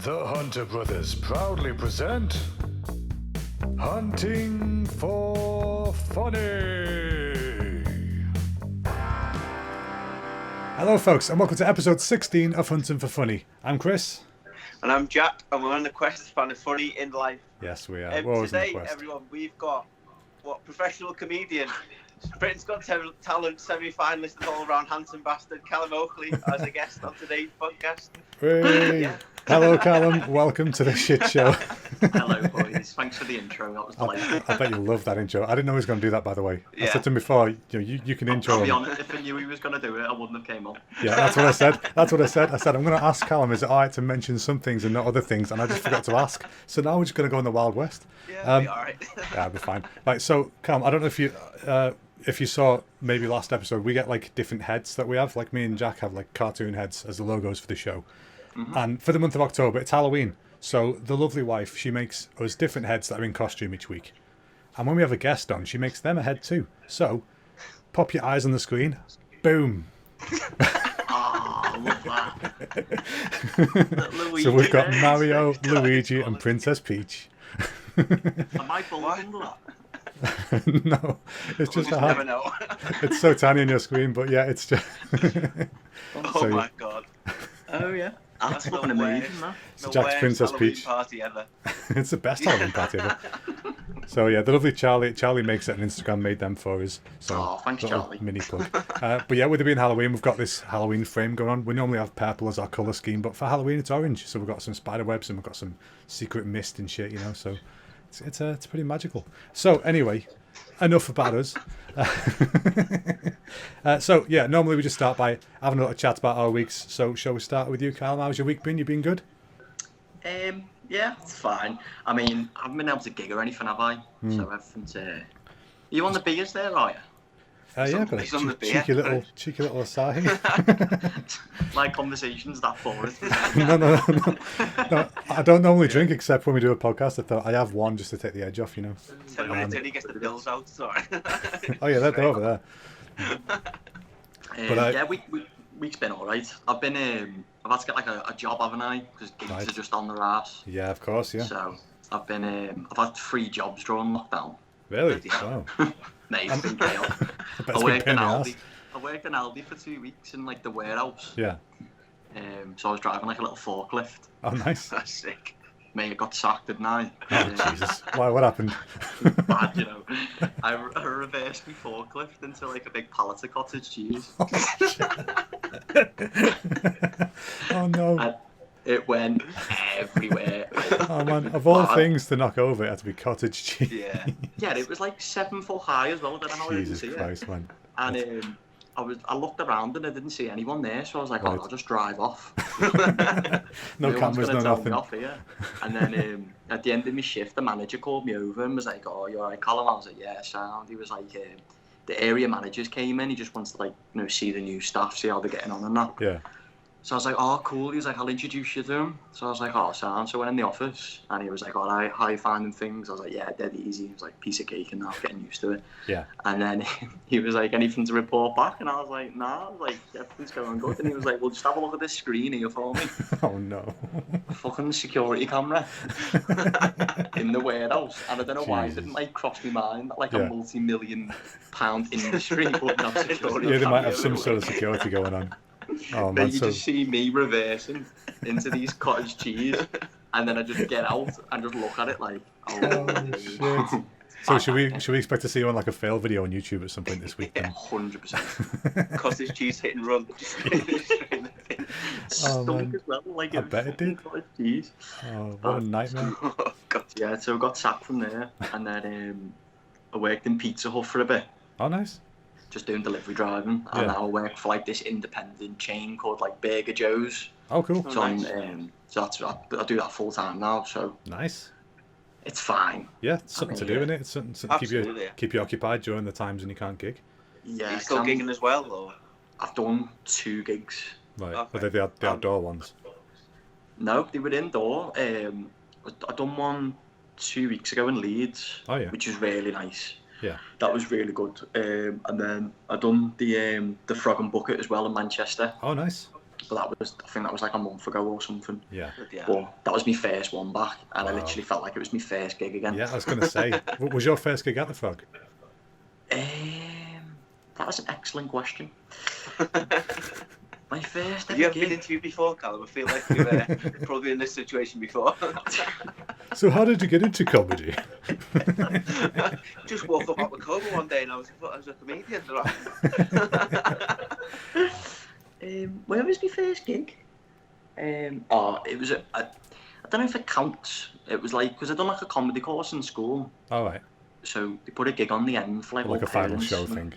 The Hunter Brothers proudly present Hunting for Funny. Hello folks, and welcome to episode 16 of Hunting for Funny. I'm Chris. And I'm Jack, and we're on the quest to find the funny in life. Yes, we are. Today, everyone, we've got professional comedian, Britain's Got Talent semi-finalist and all-round handsome bastard, Callum Oakley, as a guest on today's podcast. Hey. Yeah. Hello, Callum. Welcome to the shit show. Hello, boys. Thanks for the intro. That was delightful. I bet you love that intro. I didn't know he was going to do that, by the way. Yeah. I said to him before, you can intro him. I'll be honest, if I knew he was going to do it, I wouldn't have came on. Yeah, that's what I said. I said, I'm going to ask Callum, is it all right to mention some things and not other things? And I just forgot to ask. So now we're just going to go in the Wild West. Yeah, it'll be all right. Yeah, it'll be fine. Right, so, Callum, I don't know if you saw maybe last episode, we get like different heads that we have. Like me and Jack have like cartoon heads as the logos for the show. Mm-hmm. And for the month of October, it's Halloween. So the lovely wife, she makes us different heads that are in costume each week. And when we have a guest on, she makes them a head too. So pop your eyes on the screen. Boom. I love that. So we've got Mario, Luigi, and Princess Peach. Am I bullied under that? No, it's just a never know. It's so tiny on your screen, but yeah, it's just. Oh my god. Oh yeah. That's fucking amazing, man. So Jack's Princess Halloween Peach. Party ever. It's the best Halloween party ever. So yeah, the lovely Charlie makes it on Instagram, made them for us. So thanks, Charlie. Mini plug. But yeah, with it being Halloween, we've got this Halloween frame going on. We normally have purple as our colour scheme, but for Halloween it's orange. So we've got some spider webs and we've got some secret mist and shit, So it's pretty magical. So anyway, enough about us. So yeah, normally we just start by having a little chat about our weeks. So shall we start with you, Callum? How's your week been? You been good? Yeah, it's fine. I mean, I haven't been able to gig or anything, have I? So everything's. Are you on the beers there, are you? Yeah, I've got a cheeky little Asahi. My conversation's that boring. No. I don't normally drink except when we do a podcast. I thought I have one just to take the edge off, 10 minutes till he gets the bills out. Sorry. Oh yeah, they're over there. Yeah, week's been all right. I've had to get like a job, haven't I? Because gigs are just on their ass. Yeah, of course, yeah. So I've had 3 jobs during lockdown. Really? Wow. Nice, I worked in Aldi for 2 weeks in like the warehouse. Yeah. So I was driving like a little forklift. Oh, nice. That's sick. Mate, I got sacked, didn't I? Oh, Jesus. Why? What happened? Bad, I reversed my forklift into like a big pallet of cottage cheese. Oh no. And it went everywhere. Oh man, of all things to knock over, it had to be cottage cheese. Yeah. Yeah, it was like 7 foot high as well. I don't know how Jesus I didn't see Christ, it. man. And I looked around and I didn't see anyone there, so I was like, I'll just drive off. No cameras, no nothing. Off here. And then at the end of my shift, the manager called me over and was like, "Oh, you're alright, Callum?" I was like, "Yeah, sound." He was like, "The area managers came in. He just wants to see the new staff, see how they're getting on and that." Yeah. So I was like, "Oh, cool." He was like, "I'll introduce you to him." So I was like, "Oh, sound." So I went in the office and he was like, "All right, how you finding things?" I was like, "Yeah, dead easy." He was like, "Piece of cake and now getting used to it." Yeah. And then he was like, "Anything to report back?" And I was like, "Nah." I was like, "Everything's going good." And he was like, "Well, just have a look at this screen here for me." Oh no. A fucking security camera in the warehouse. And I don't know why it didn't cross my mind that a multi-million-pound industry would have security. Yeah, they might have some sort of security going on. Oh man, you just see me reversing into these cottage cheese, and then I just get out and just look at it like, oh shit. So should we expect to see you on like a fail video on YouTube at some point this week? Then? 100%. Cottage cheese hit and run. Stunk as well. I bet it did. Cottage cheese. Oh, what a nightmare. Oh, God. Yeah, so I got sacked from there, and then I worked in Pizza Hut for a bit. Oh, nice. Just doing delivery driving, and now I work for this independent chain called Burger Joe's. Oh, cool. So nice. I do that full time now. So nice. It's fine. Yeah, it's something to do, isn't it? It's something to keep you occupied during the times when you can't gig. Yeah. Are you still gigging as well, or? I've done 2 gigs. Right. Okay. Are they the outdoor ones? No, they were indoor. I done one 2 weeks ago in Leeds. Oh yeah. Which was really nice. Yeah. That was really good. And then I done the Frog and Bucket as well in Manchester. Oh, nice. but I think that was like a month ago or something. Yeah. But that was my first one back, and I literally felt like it was my first gig again. Yeah, I was going to say, what was your first gig at the Frog? That was an excellent question. My first Have you ever gig. been interviewed before, Callum? I feel like you've probably in this situation before. So how did you get into comedy? Just woke up out of coma one day and I thought I was a comedian. Where was my first gig? It was I don't know if it counts. It was like, because I'd done like a comedy course in school. All right. So they put a gig on the end for Like all a final parents. show thing.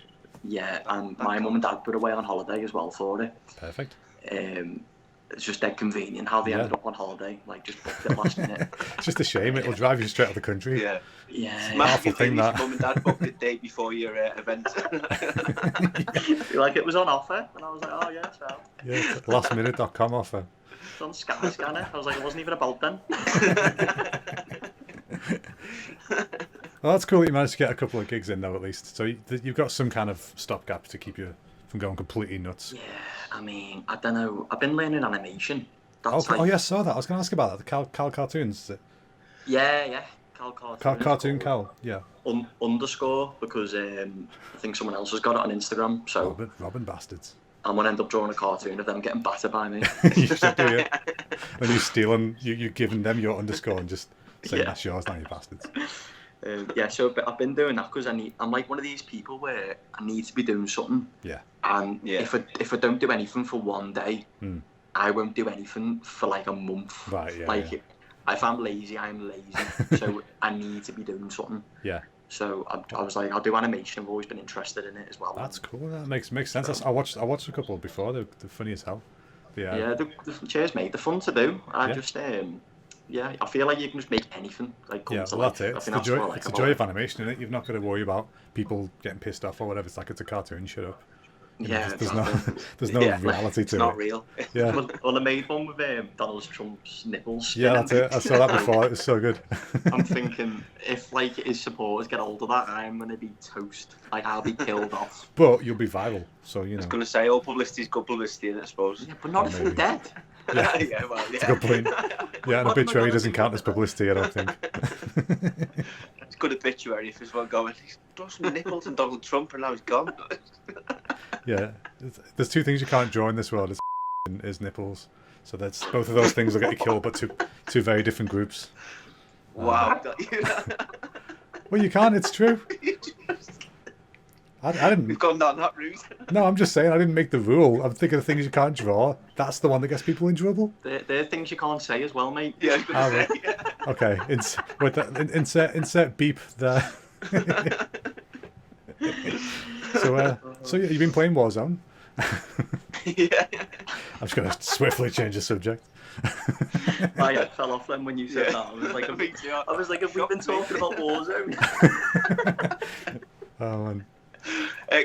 Yeah, and my mum and dad were away on holiday as well for it. Perfect. It's just dead convenient how they ended up on holiday, like just booked it last minute. It's just a shame. It'll drive you straight out of the country. Yeah. Yeah. Powerful thing that. Mum and dad booked the day before your event. Like it was on offer, and I was like, oh yeah, so. Yeah, lastminute.com offer. It's on Scanner. I was like, it wasn't even about then. Well, that's cool that you managed to get a couple of gigs in though, at least. So you've got some kind of stopgap to keep you from going completely nuts. Yeah, I mean, I don't know. I've been learning animation. Oh yeah, I saw that. I was going to ask about that. The Cal cartoons. Is it? Yeah. Cal cartoons. Cartoon Cal, yeah. Underscore, because I think someone else has got it on Instagram. So Robin bastards. I'm gonna end up drawing a cartoon of them getting battered by me. You should do it. When you're stealing, you're giving them your underscore and just saying that's yours now, you bastards. So I've been doing that because I'm like one of these people where I need to be doing something. Yeah. And if I don't do anything for one day, I won't do anything for like a month. Right. Yeah. Like yeah. if I'm lazy, I'm lazy. So I need to be doing something. Yeah. So I was like, I'll do animation. I've always been interested in it as well. That's cool. That makes sense. I watched a couple before. They're funny as hell. Yeah. Cheers, mate. They're fun to do. I feel like you can just make anything. Like that's it. It's the joy of animation, isn't it? You've not got to worry about people getting pissed off or whatever. It's like it's a cartoon. Shut up. There's no reality to it. It's not real. Yeah. Well, I made one with Donald Trump's nipples. Yeah, that's it. I saw that before. It was so good. I'm thinking if like his supporters get hold of that, I'm gonna be toast. Like I'll be killed off. But you'll be viral, so you know. I was gonna say all publicity is good publicity, I suppose. Yeah, but not if I'm dead. Yeah. It's a good point. Yeah, an obituary doesn't count as publicity, I don't think. It's good obituary if it's one going, he's drawn some nipples and Donald Trump and now he's gone. Yeah. There's two things you can't draw in this world, is nipples. So that's both of those things will get you killed, but two very different groups. Wow. Well, you can't, it's true. I didn't. We've gone down that route. No, I'm just saying I didn't make the rule. I'm thinking of things you can't draw. That's the one that gets people in trouble. They're things you can't say as well, mate. Yeah, I was gonna say. Okay, insert beep there. So you've been playing Warzone. Yeah. I'm just going to swiftly change the subject. My head fell off then when you said that. I was like, have we been talking about Warzone? Oh man.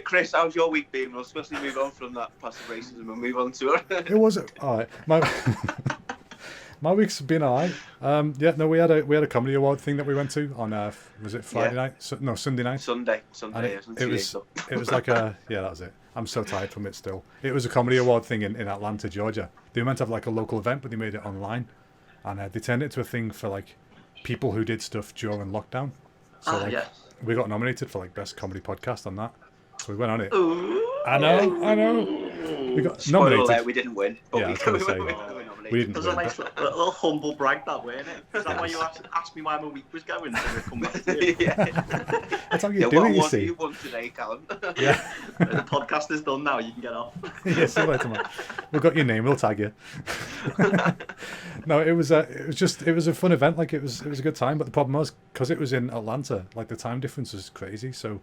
Chris, how's your week been? We'll especially move on from that passive racism and move on to it. It was alright. My week's been alright. We had a comedy award thing that we went to on was it Friday night? Sunday night. Sunday. It was like that was it. I'm so tired from it still. It was a comedy award thing in Atlanta, Georgia. They were meant to have like a local event, but they made it online, and they turned it into a thing for like people who did stuff during lockdown. So we got nominated for like best comedy podcast on that. So we went on it. Ooh. I know. We got nominated. Spoiler, we didn't win. But I was going to say. We didn't It was win. a nice little humble brag, that, wasn't it? Is that why you asked me why my week was going? So come back to you. That's how you do it, you see. You won today, Callum. Yeah. The podcast is done now. You can get off. Yeah, see you later, man. We've got your name. We'll tag you. No, it was a fun event. Like it was a good time. But the problem was because it was in Atlanta, like the time difference was crazy. So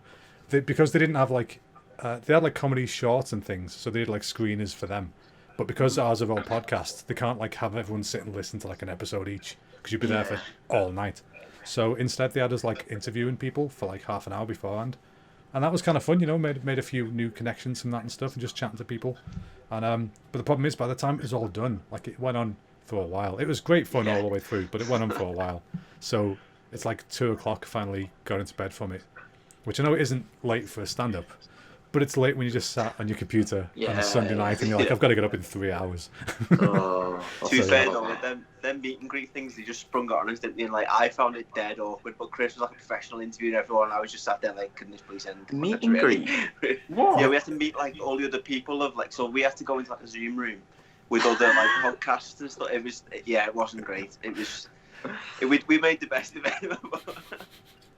because they didn't have like they had like comedy shorts and things, so they had like screeners for them. But because ours are all podcasts, they can't like have everyone sit and listen to like an episode each because you'd be there for all night. So instead, they had us like interviewing people for like half an hour beforehand, and that was kind of fun. You know, made a few new connections from that and stuff, and just chatting to people. And but the problem is, by the time it was all done, like it went on for a while. It was great fun all the way through, but it went on for a while. So it's like 2:00 finally got into bed from it, which I know it isn't late for a stand-up, But it's late when you just sat on your computer on a Sunday night and you're like, I've got to get up in 3 hours. Oh, To be fair though, with them meet and greet things, they just sprung it on us, didn't they? And like, I found it dead awkward, but Chris was like a professional interviewing everyone. I was just sat there like, couldn't this please end? Meet and greet? What? Yeah, we had to meet like all the other people of like, so we had to go into like a Zoom room with other like podcasts and stuff. It wasn't great. We made the best of it.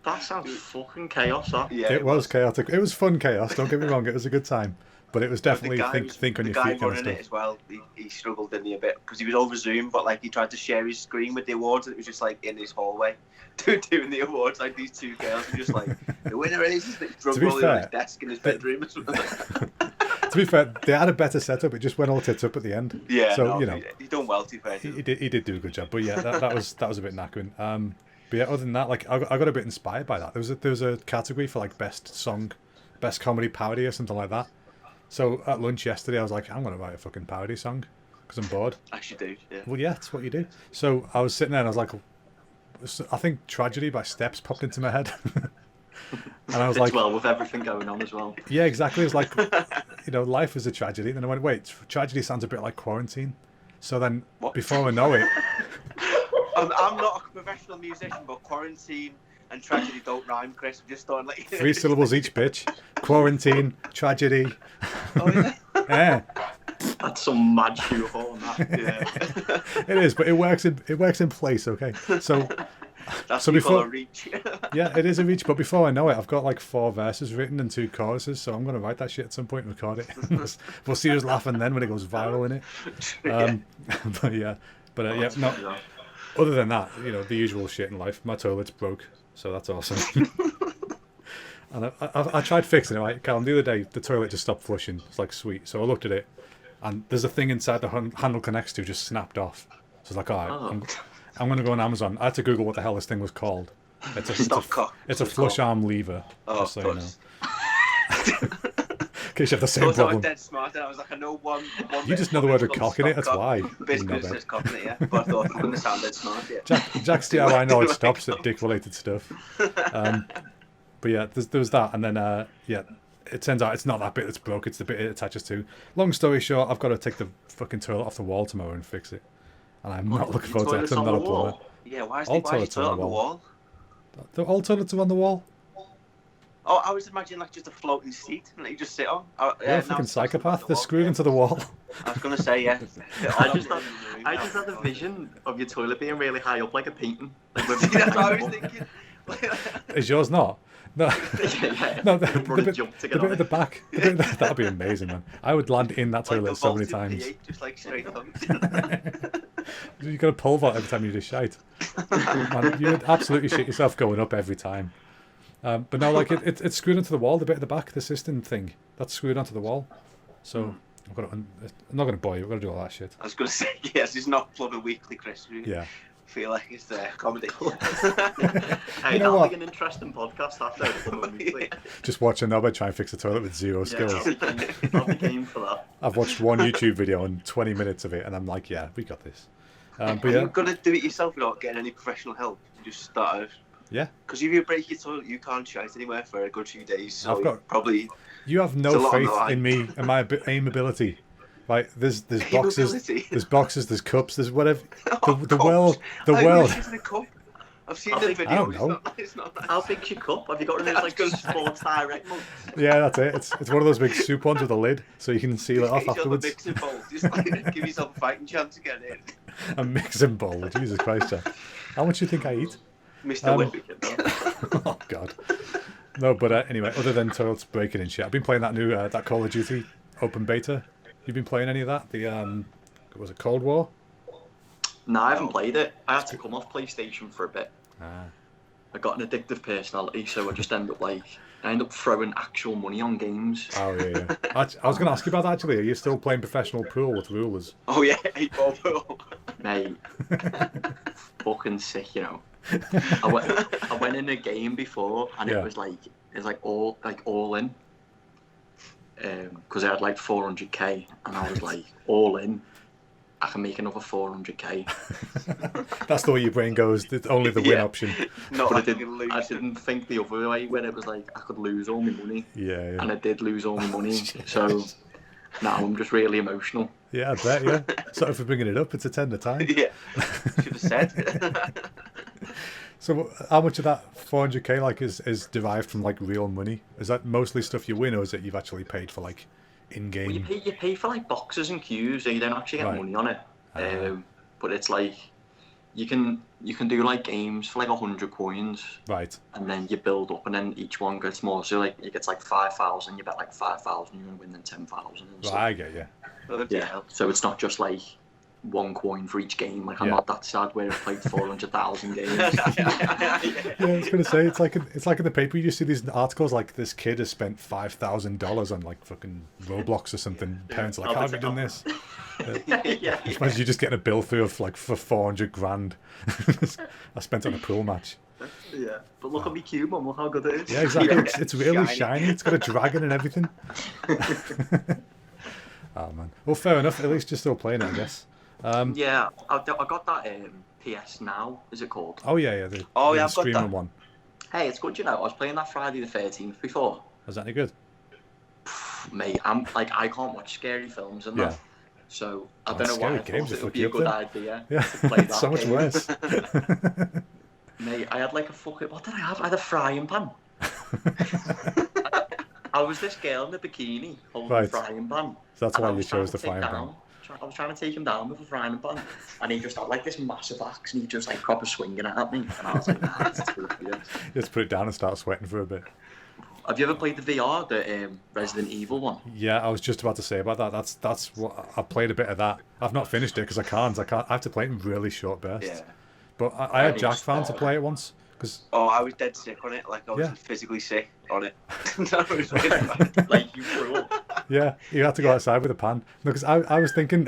That sounds fucking chaos, huh? Yeah, it was chaotic. It was fun chaos, don't get me wrong, it was a good time. But it was definitely think on your feet kind of the guy running stuff. it as well, he struggled, didn't he, a bit? Because he was over Zoom, but like he tried to share his screen with the awards, and it was just like in his hallway doing the awards. Like these two girls were just like, the winner is drum rolling on his desk in his bedroom. To be fair, they had a better setup. It just went all tits up at the end. Yeah, so he's done well, to be fair. He did do a good job. But yeah, that was a bit knackering. But yeah, other than that, like I got a bit inspired by that. There was a category for like best song, best comedy parody or something like that. So at lunch yesterday, I was like, I'm gonna write a fucking parody song because I'm bored. Actually, do. Yeah. Well, yeah, that's what you do. So I was sitting there and I was like, I think "Tragedy" by Steps popped into my head. And I was like, well, with everything going on as well. Yeah, exactly. It's like, life is a tragedy. Then I went, wait, tragedy sounds a bit like quarantine. So then, before I know it, I'm not a professional musician, but quarantine and tragedy don't rhyme, Chris. I'm just throwing like 3 syllables each, bitch. Quarantine, tragedy. Oh yeah. Yeah. That's some mad shoehorn. Yeah. It is, but it works in place. Okay, so. That's So before a reach. Yeah, it is a reach, but before I know it, I've got like 4 verses written and 2 choruses, so I'm going to write that shit at some point and record it. We'll see who's laughing then when it goes viral in it. But no. Other than that, the usual shit in life. My toilet's broke, so that's awesome. And I tried fixing it. Right, Callum, the other day the toilet just stopped flushing. It's like sweet, so I looked at it, and there's a thing inside the handle connects to just snapped off. So it's like, all right, I'm going to go on Amazon. I had to Google what the hell this thing was called. It's a flush arm lever. Oh, just so you know. In case you have the same problem. Dead smart. I was like, I know one You just know the word of cock in it. That's why. Basically, it says cock in it, yeah. But I thought it wouldn't sound dead smart. Yeah. Jack's DIY knowledge stops at dick-related stuff. But yeah, there was that, and then it turns out it's not that bit that's broke. It's the bit it attaches to. Long story short, I've got to take the fucking toilet off the wall tomorrow and fix it. And I'm not looking forward to it because I'm not a plumber. Yeah, why is the toilet on the wall? All toilets are on the wall. Oh, I was imagining like just a floating seat and you just sit on. You're a fucking psychopath. They're screwed into the wall. I was going to say, yeah. I just had a vision of your toilet being really high up like a painting. Like that's what I was thinking. Is yours not? No, yeah. No, the bit at the back. That'd be amazing, man. I would land in that toilet so many times. Just like straight up. You got a pole vault every time you just shite. Man, you would absolutely shit yourself going up every time. But no, like it's screwed into the wall. The bit at the back, the system thing, that's screwed onto the wall. So I'm not going to bore you. We're going to do all that shit. I was going to say, yes, it's not Plumber Weekly, Chris. Yeah. Feel like it's comedy. Hey, that'll be an interesting podcast after. Just watch a knobhead try and fix a toilet with zero skills. I'll be game for that. I've watched one YouTube video and 20 minutes of it, and I'm like, yeah, we got this. But yeah, you're gonna do it yourself without getting any professional help. You just start out. Yeah. Because if you break your toilet, you can't shite anywhere for a good few days. So You have no faith in me and my aim ability. Right, there's boxes, there's cups, there's whatever. The world. Isn't a cup? I've seen the video. I don't know. It's not nice. How big's your cup? Have you got one of those like Sports Direct mugs? Yeah, that's it. It's one of those big soup ones with a lid, so you can seal it off afterwards. Mixing bowl. Just like, give yourself a fighting chance to get in. A mixing bowl. Jesus Christ, Jack. How much do you think I eat? Mr. Whitwick. Oh God. No, but anyway, other than toilets breaking and shit, I've been playing that new that Call of Duty open beta. You've been playing any of that? The was it Cold War? No, I haven't played it. I had to come off PlayStation for a bit. Ah. I got an addictive personality, so I just end up throwing actual money on games. Oh yeah. I was going to ask you about that actually. Are you still playing professional pool with rulers? Oh yeah, 8-ball pool. Mate, fucking sick, you know. I went in a game before, and it was all in. Because I had like 400k, and I was like all in. I can make another 400k. That's the way your brain goes. It's only the win option. No, But I I didn't think the other way, when it was like I could lose all my money. Yeah. And I did lose all my money. So now I'm just really emotional. Yeah, I bet, yeah. Sorry for bringing it up. It's a tender time. Yeah, should have said. So how much of that 400k like is derived from like real money? Is that mostly stuff you win, or is it you've actually paid for like in-game? Well, you pay for like boxes and cues, so you don't actually get money on it. But it's like you can do like games for like 100 coins, right? And then you build up, and then each one gets more. So like it gets like 5,000. You bet like 5,000, you're gonna win then 10,000. Right, I get you. Yeah. So it's not just like one coin for each game. Like I'm not that sad where I've played 400,000 games. Yeah, I was gonna say it's like in the paper you just see these articles like this kid has spent $5,000 on like fucking Roblox or something. Parents are like, how have you done this? Imagine you just getting a bill through of like for 400 grand. I spent on a pool match. Yeah, but look at me cube, Mum. Look how good it is. Yeah, exactly. It's really shiny. It's got a dragon and everything. Oh man. Well, fair enough. At least you're still playing it, I guess. Yeah, I got that PS Now, is it called? Oh yeah. The I've got streaming that one. Hey, it's good, you know. I was playing that Friday the 13th before. Was that any good? Mate, I'm like, I can't watch scary films and that. So I don't know why I thought it would be a good idea to play that so much game. worse. Mate, I had like a fucking... What did I have? I had a frying pan. I was this girl in a bikini holding a frying pan. So that's why you chose the frying pan. I was trying to take him down with a frying pan, and he just had like this massive axe, and he just like proper swinging it at me, and I was like, nah, it's too weird. You just put it down and start sweating for a bit. Have you ever played the VR, the Resident Evil one? Yeah, I was just about to say about that. That's what I played a bit of that. I've not finished it because I can't. I have to play it in really short bursts. Yeah. But I had Jack found to play it once. I was dead sick on it. Like I was physically sick on it. That was really bad. Like you threw up. Yeah, you had to go outside with a pan. No, because I was thinking,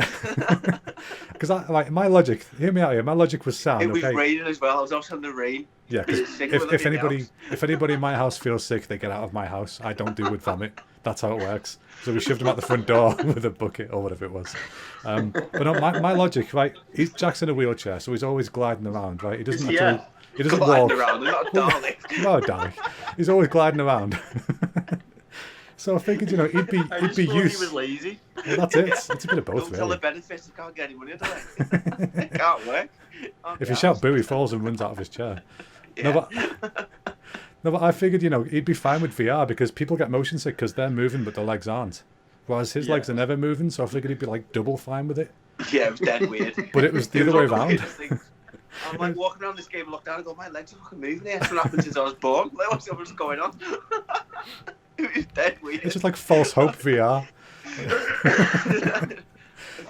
because like my logic, hear me out here. My logic was sound. It was raining as well. I was outside in the rain. Yeah, because if anybody in my house feels sick, they get out of my house. I don't do with vomit. That's how it works. So we shoved him out the front door with a bucket or whatever it was. But no, my logic, right? Jack's in a wheelchair, so he's always gliding around, right? He doesn't actually. He doesn't walk. Around, not darling. No, darling. He's always gliding around. So I figured, he'd be used. He was lazy. Well, that's it. It's a bit of both, Don't tell the benefits. You can't get any money, do they? It can't work. If you shout boo, he falls and runs out of his chair. Yeah. No, but I figured, he'd be fine with VR because people get motion sick because they're moving but their legs aren't. Whereas his legs are never moving, so I figured he'd be like double fine with it. Yeah, it was dead weird. But it was the other way around. I'm like walking around this game and look down and go, my legs are fucking moving here. That's what happened since I was born. Like, what's going on? It was dead weird. It's just like false hope VR.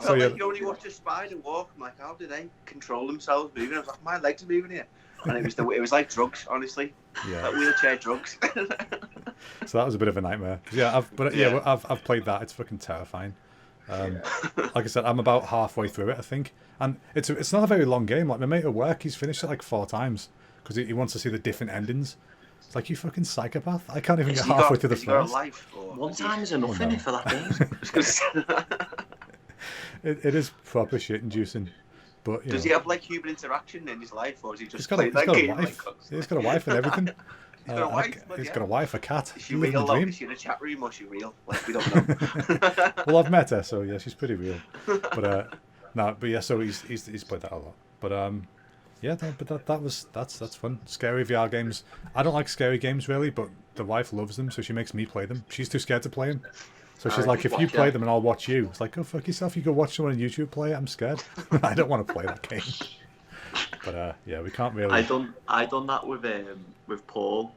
So like you only watch a spider walk. I'm like, how do they control themselves moving? I was like, my legs are moving here. And it was like drugs, honestly. Yeah. Like wheelchair drugs. So that was a bit of a nightmare. Yeah, I've played that. It's fucking terrifying. Like I said, I'm about halfway through it, I think, and it's not a very long game. Like my mate at work, he's finished it like 4 times because he wants to see the different endings. It's like, you fucking psychopath! I can't even get halfway to the first. One time is enough in it for that game. It is proper shit inducing. But does he have like human interaction in his life, or is he just he's got a wife? He's got a wife and everything. He's got a wife. He's got a wife, a cat. Is she real? Though? Is she in a chat room or is she real? Like we don't know. Well, I've met her, so yeah, she's pretty real. But so he's played that a lot. But that's fun. Scary VR games. I don't like scary games really, but the wife loves them, so she makes me play them. She's too scared to play them. So she's like, if you play them and I'll watch you. It's like, go fuck yourself. You go watch someone on YouTube play it. I'm scared. I don't want to play that game. But we can't really. I done that with Paul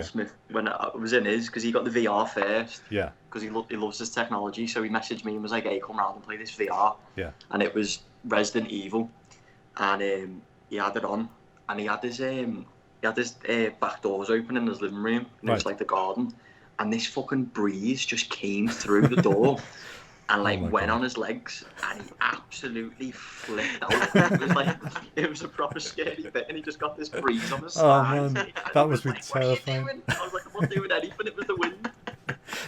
Smith when I was in his, because he got the VR first. Yeah. Because he loves his technology, so he messaged me and was like, "Hey, come round and play this VR." Yeah. And it was Resident Evil, and he had it on, and he had his back doors open in his living room, and it was like the garden. And this fucking breeze just came through the door and went on his legs, and he absolutely flipped out. It was a proper scary bit, and he just got this breeze on his side. Oh man, that must be terrifying. I was like, I'm not doing anything. It was the wind.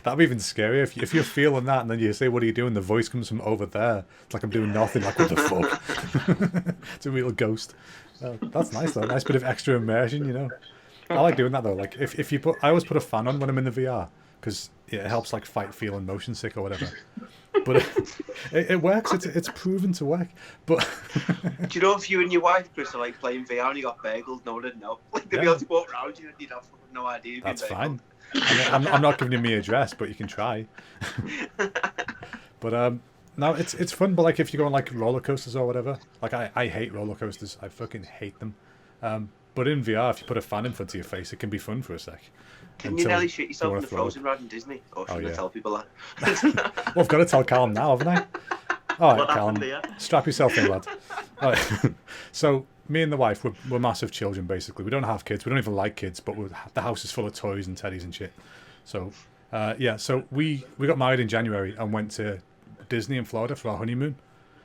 That'd be even scarier if you're feeling that and then you say, "What are you doing?" The voice comes from over there. It's like I'm doing nothing. Like, what the fuck? It's a real ghost. That's nice though. Nice bit of extra immersion, you know. I like doing that though. Like if you put, I always put a fan on when I'm in the VR because it helps like fight feeling motion sick or whatever. But it works. It's proven to work. But do you know if you and your wife, Chris, are like playing VR and you got bagels? No one would know. Like they'd be able to walk around you and you'd have no idea. That's fine. I'm not giving you my address, but you can try. But no, it's fun. But like if you go on like roller coasters or whatever, like I hate roller coasters. I fucking hate them. But in VR, if you put a fan in front of your face, it can be fun for a sec. Can you nearly shit yourself in the Frozen ride in Disney? Or should I tell people that? Well, I've got to tell Callum now, haven't I? All right, Callum, strap yourself in, lad. All right. So me and the wife, we're massive children, basically. We don't have kids. We don't even like kids, but the house is full of toys and teddies and shit. So, so we got married in January and went to Disney in Florida for our honeymoon.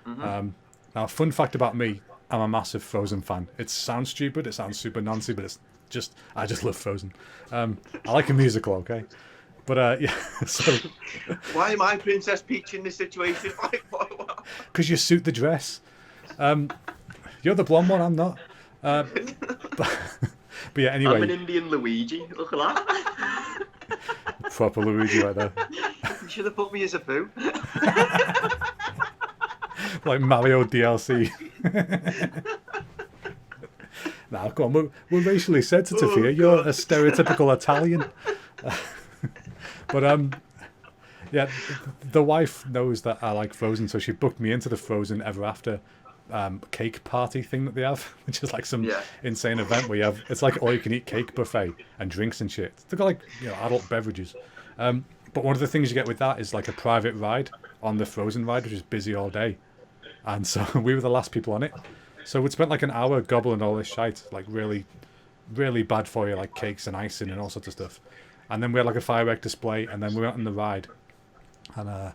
Mm-hmm. Now, fun fact about me, I'm a massive Frozen fan. It sounds stupid, it sounds super noncy, but I just love Frozen. I like a musical, okay? But so why am I Princess Peach in this situation? Because you suit the dress. You're the blonde one, I'm not. But yeah, anyway. I'm an Indian Luigi. Look at that. Proper Luigi right there. You should have put me as a boo. Like Mario DLC. Nah, come on, we're racially sensitive here. You're a stereotypical Italian. But yeah, the wife knows that I like Frozen, so she booked me into the Frozen Ever After cake party thing that they have, which is like some insane event where you have, it's like all you can eat cake buffet and drinks and shit. They've got like, you know, adult beverages. But one of the things you get with that is like a private ride on the Frozen ride, which is busy all day. And so we were the last people on it. So we'd spent like an hour gobbling all this shite, like really, really bad for you, like cakes and icing and all sorts of stuff. And then we had like a firework display, and then we went on the ride. And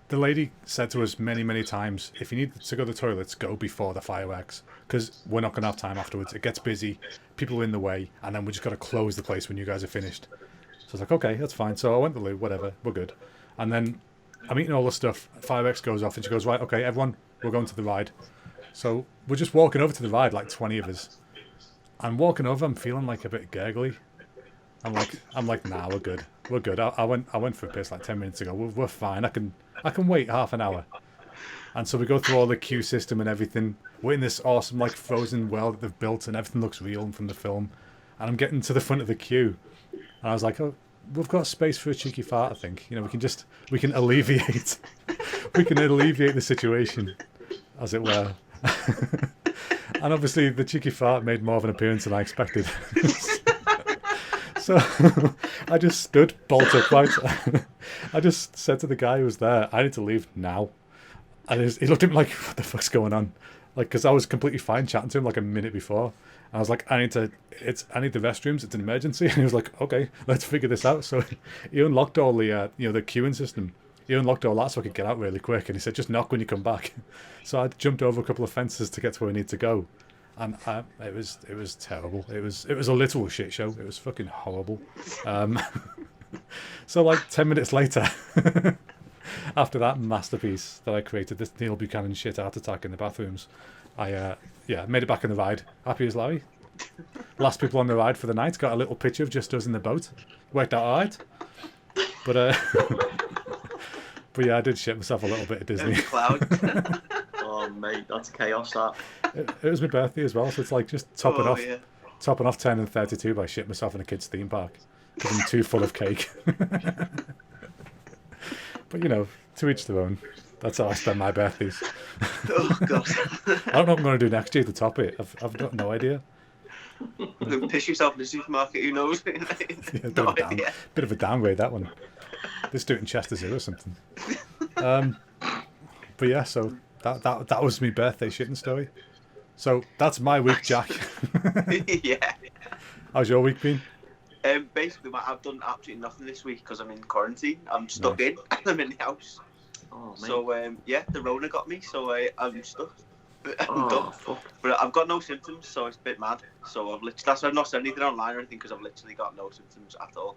the lady said to us many, many times, if you need to go to the toilets, go before the fireworks, because we're not going to have time afterwards. It gets busy, people are in the way, and then we just got to close the place when you guys are finished. So I was like, okay, that's fine. So I went to the loo, whatever, we're good. And then I'm eating all the stuff, fireworks goes off, and she goes, right, okay, everyone, we're going to the ride. So we're just walking over to the ride, like 20 of us. I'm walking over, I'm feeling like a bit gurgly. I'm like, nah, we're good. We're good. I went for a piss like 10 minutes ago. We're fine. I can wait half an hour. And so we go through all the queue system and everything. We're in this awesome like Frozen world that they've built, and everything looks real from the film. And I'm getting to the front of the queue, and I was like, oh, we've got space for a cheeky fart. I think, you know, we can alleviate the situation, as it were. And obviously the cheeky fart made more of an appearance than I expected. So I just stood bolt upright. I just said to the guy who was there, I need to leave now. And he looked at me like, what the fuck's going on? Like, because I was completely fine chatting to him like a minute before. And I was like, I need the restrooms. It's an emergency. And he was like, okay, let's figure this out. So he unlocked all the, the queuing system. He unlocked all that so I could get out really quick. And he said, just knock when you come back. So I jumped over a couple of fences to get to where I need to go. And it was terrible. It was a literal shit show. It was fucking horrible. So like 10 minutes later, after that masterpiece that I created, this Neil Buchanan shit art attack in the bathrooms, I made it back in the ride. Happy as Larry. Last people on the ride for the night. Got a little picture of just us in the boat. Worked out alright. But but yeah, I did shit myself a little bit at Disney. Oh mate, that's chaos. That. It was my birthday as well, so it's like just topping off 10 and 32 by shit myself in a kids' theme park because I'm too full of cake. But you know, to each their own. That's how I spend my birthdays. Oh god. I don't know what I'm going to do next year to top it. I've got no idea. Piss yourself in the supermarket. Who knows? Yeah, bit of a downgrade, that one. Let's do it in Chester Zoo or something. But yeah, so that was my birthday shitting story. So that's my week, Jack. Yeah. How's your week been? Basically, I've done absolutely nothing this week because I'm in quarantine. I'm stuck in. I'm in the house. Oh, mate. So the Rona got me. So I'm stuck. I'm Oh, done. fuck. But I've got no symptoms, so it's a bit mad. So that's why I've not said anything online or anything because I've literally got no symptoms at all.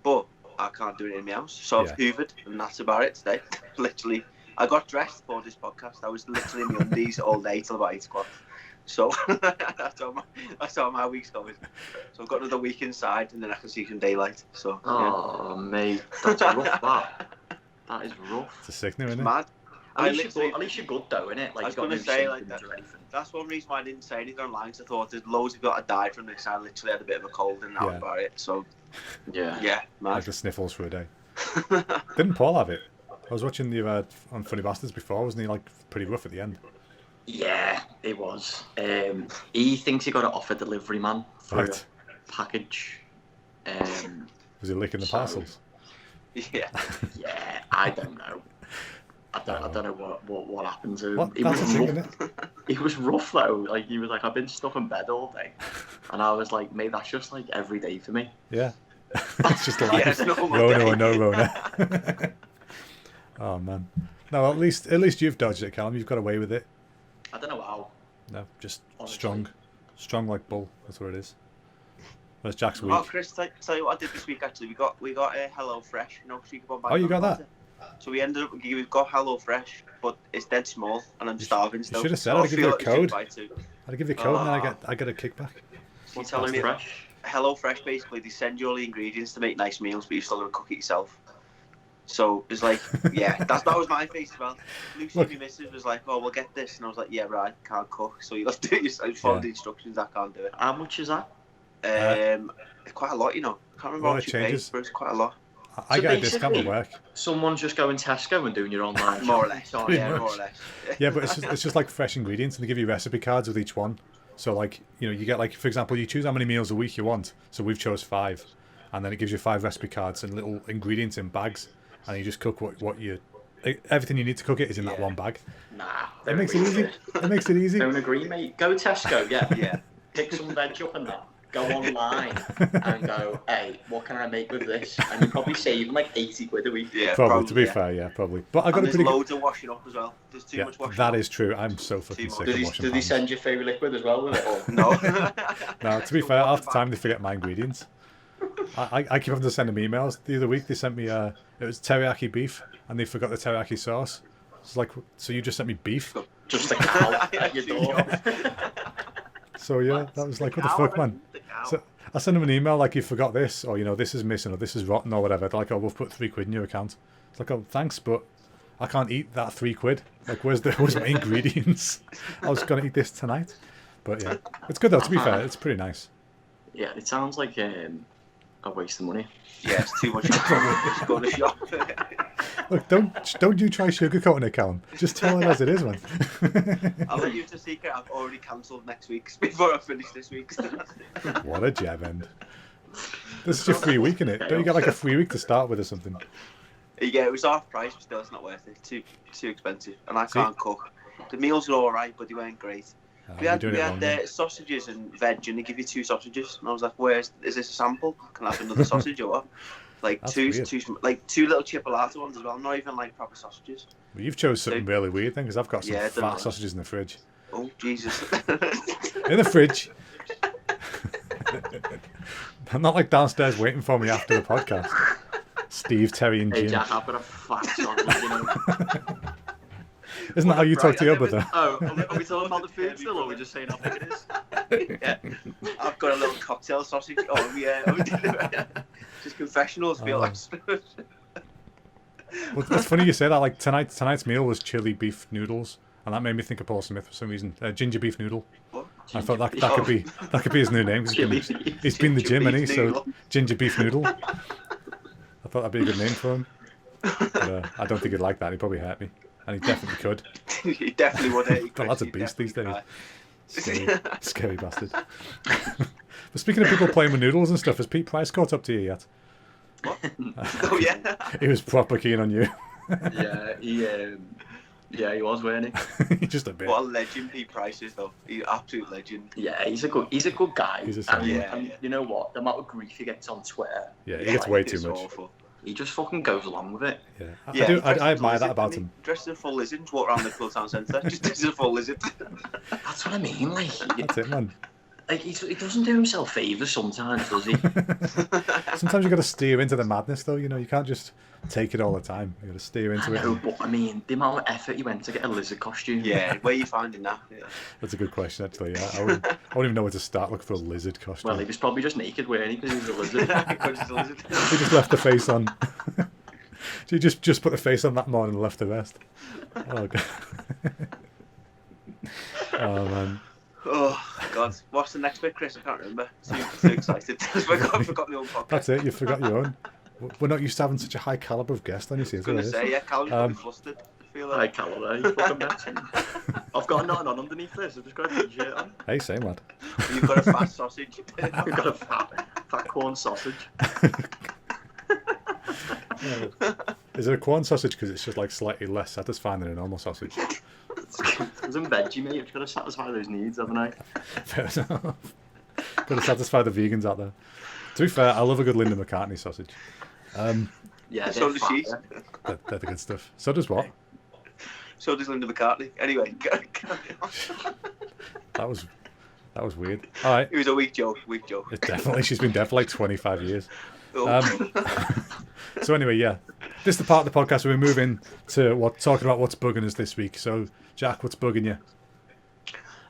But I can't do it in my house. So I've hoovered, and that's about it today. Literally, I got dressed for this podcast. I was literally in my undies all day till about 8 o'clock. So that's how my week's going. So I've got another week inside, and then I can see some daylight. So mate, that's rough. That is rough. It's a sickening, isn't it? Mad. At least you're good though, innit? Like, I was going to say, like, that's one reason why I didn't say anything online, because I thought there's loads of people that died from this. I literally had a bit of a cold, and that was about it. So, yeah, mad. Like the sniffles for a day. Didn't Paul have it? I was watching you on Funny Bastards before. Wasn't he, like, pretty rough at the end? Yeah, it was. He thinks he got it off a delivery man for a package. Was he licking the parcels? Yeah. Yeah, I don't know. I don't know what happened to him. What? He That's was a rough. thing, isn't it? He was rough though. Like, he was like, I've been stuck in bed all day, and I was like, mate, that's just like every day for me. Yeah. It's just like Rona or no Rona. Oh man. No, at least you've dodged it, Callum. You've got away with it. I don't know how. No, just Honestly. strong like bull. That's what it is. That's Jack's week. Oh, Chris, tell you what I did this week. Actually, we got a Hello Fresh. You know, so you can buy. Oh, you got that? So we've got Hello Fresh, but it's dead small, and I'm starving still. You should have said I'd give you a code. I'd give you a code, and then I get a kickback. What's Hello Fresh? Hello Fresh, basically, they send you all the ingredients to make nice meals, but you still got to cook it yourself. So it's like, that was my face as well. Lucy, my missus, was like, "Oh, we'll get this," and I was like, "Yeah, right, can't cook, so you have to do it yourself. Follow the instructions. I can't do it." How much is that? It's quite a lot, you know. I can't remember how much you paid, but it's quite a lot. I get a discount at work. Someone's just going Tesco and doing your online. More or less. More or less. Yeah, but it's just like fresh ingredients, and they give you recipe cards with each one. So, like, you know, you get, like, for example, you choose how many meals a week you want. So we've chose 5, and then it gives you 5 recipe cards and little ingredients in bags, and you just cook what you. Everything you need to cook it is in that one bag. Nah, it makes it easy. It makes it easy. Don't agree, mate. Go Tesco, yeah. Pick some veg up and that. Go online and go, hey, what can I make with this? And you probably save like 80 quid a week. Yeah, probably. To be fair, probably. But I got there's loads of washing up as well. There's too much washing up. That is true. I'm so fucking sick of washing pans. Did he send you fairy liquid as well with it? Or? No. No, to be fair, half the time they forget my ingredients. I keep having to send them emails. The other week they sent me it was teriyaki beef, and they forgot the teriyaki sauce. It's like, so you just sent me beef? Just a cow at your door. So yeah, that was like, what the fuck, man? So I send them an email like, you forgot this, or, you know, this is missing, or this is rotten, or whatever. They're like, oh, we'll put £3 in your account. It's like, oh, thanks, but I can't eat that £3. Like, where's my ingredients? I was gonna eat this tonight. But yeah, it's good though. To be fair, it's pretty nice. Yeah, it sounds like a waste of money. Yeah, it's too much. Just go to the shop. Look, don't you try sugarcoating it, Callum. Just tell it as it is, man. I'll let you into a secret. I've already cancelled next week's before I finish this week's. What a jab end. This is your free week, innit? Don't you get like a free week to start with or something? Yeah, it was half price, but still, it's not worth it. Too expensive, and I can't cook. The meals were all right, but they weren't great. We had sausages and veg, and they give you 2 sausages. And I was like, is this a sample? Can I have another sausage or what? Like two little chipolata ones as well. Not even like proper sausages. Well, you've chose something really weird then, because I've got some fat sausages in the fridge. Oh Jesus! In the fridge. I'm not like downstairs waiting for me after the podcast. Steve, Terry, and Jim. Hey Jack, I've got a fat sausage, you know. Isn't that how you talk to your brother? Oh, are we talking about the food still, or are we just saying how big it is? Yeah, I've got a little cocktail sausage. Oh yeah, just confessionals, feel like. Well, it's funny you say that. Like tonight's meal was chili beef noodles, and that made me think of Paul Smith for some reason. Ginger beef noodle. What? I thought that could be his new name. He's been in the gym, and so ginger beef noodle. I thought that'd be a good name for him. But, I don't think he'd like that. He'd probably hurt me. And he definitely could. He definitely would. The lad's a beast these days. Scary bastard. But speaking of people playing with noodles and stuff, has Pete Price caught up to you yet? What? Oh yeah. He was proper keen on you. Yeah, he was, weren't he? Just a bit. What a legend Pete Price is, though. He's an absolute legend. Yeah, he's a good guy. He's and you know what? The amount of grief he gets on Twitter. Yeah, he gets way too much. Awful. He just fucking goes along with it. Yeah, I admire that about him. Dressed as a full lizard, walk around the Liverpool Town Centre, just as a full lizard. That's what I mean, like. That's it, man. Like he doesn't do himself favours sometimes, does he? Sometimes you got to steer into the madness, though. You know, you can't just take it all the time. You got to steer into it. No, but I mean, the amount of effort he went to get a lizard costume. Yeah, where are you finding that? Yeah. That's a good question, actually. Yeah, I wouldn't even know where to start looking for a lizard costume. Well, he was probably just naked, weren't he? Because he was a lizard. Because he's a lizard. He just left the face on. So you just put the face on that morning and left the rest. Oh god. Oh man. Oh god, what's the next bit, Chris? I can't remember. Too excited. I forgot my own podcast. That's it. You forgot your own. We're not used to having such a high caliber of guest on. You see, I was going to say, yeah, Callum's probably flustered. I feel Hi, like. Callum, you fucking mentioned. I've got nothing on underneath this. I've just got a t-shirt on. Hey, same lad. You've got a fat sausage. I've got a fat corn sausage. Is it a corn sausage because it's just like slightly less satisfying than a normal sausage? It's in veggie, mate. I've got to satisfy those needs, haven't I? Fair enough. Got to satisfy the vegans out there. To be fair, I love a good Linda McCartney sausage. Yeah, So does she. They're the good stuff. So does what? So does Linda McCartney. Anyway, That was weird. All right. it was a weak joke. She's been dead for like 25 years. Oh. So anyway, yeah, this is the part of the podcast where we move in to talking about what's bugging us this week. So, Jack, what's bugging you?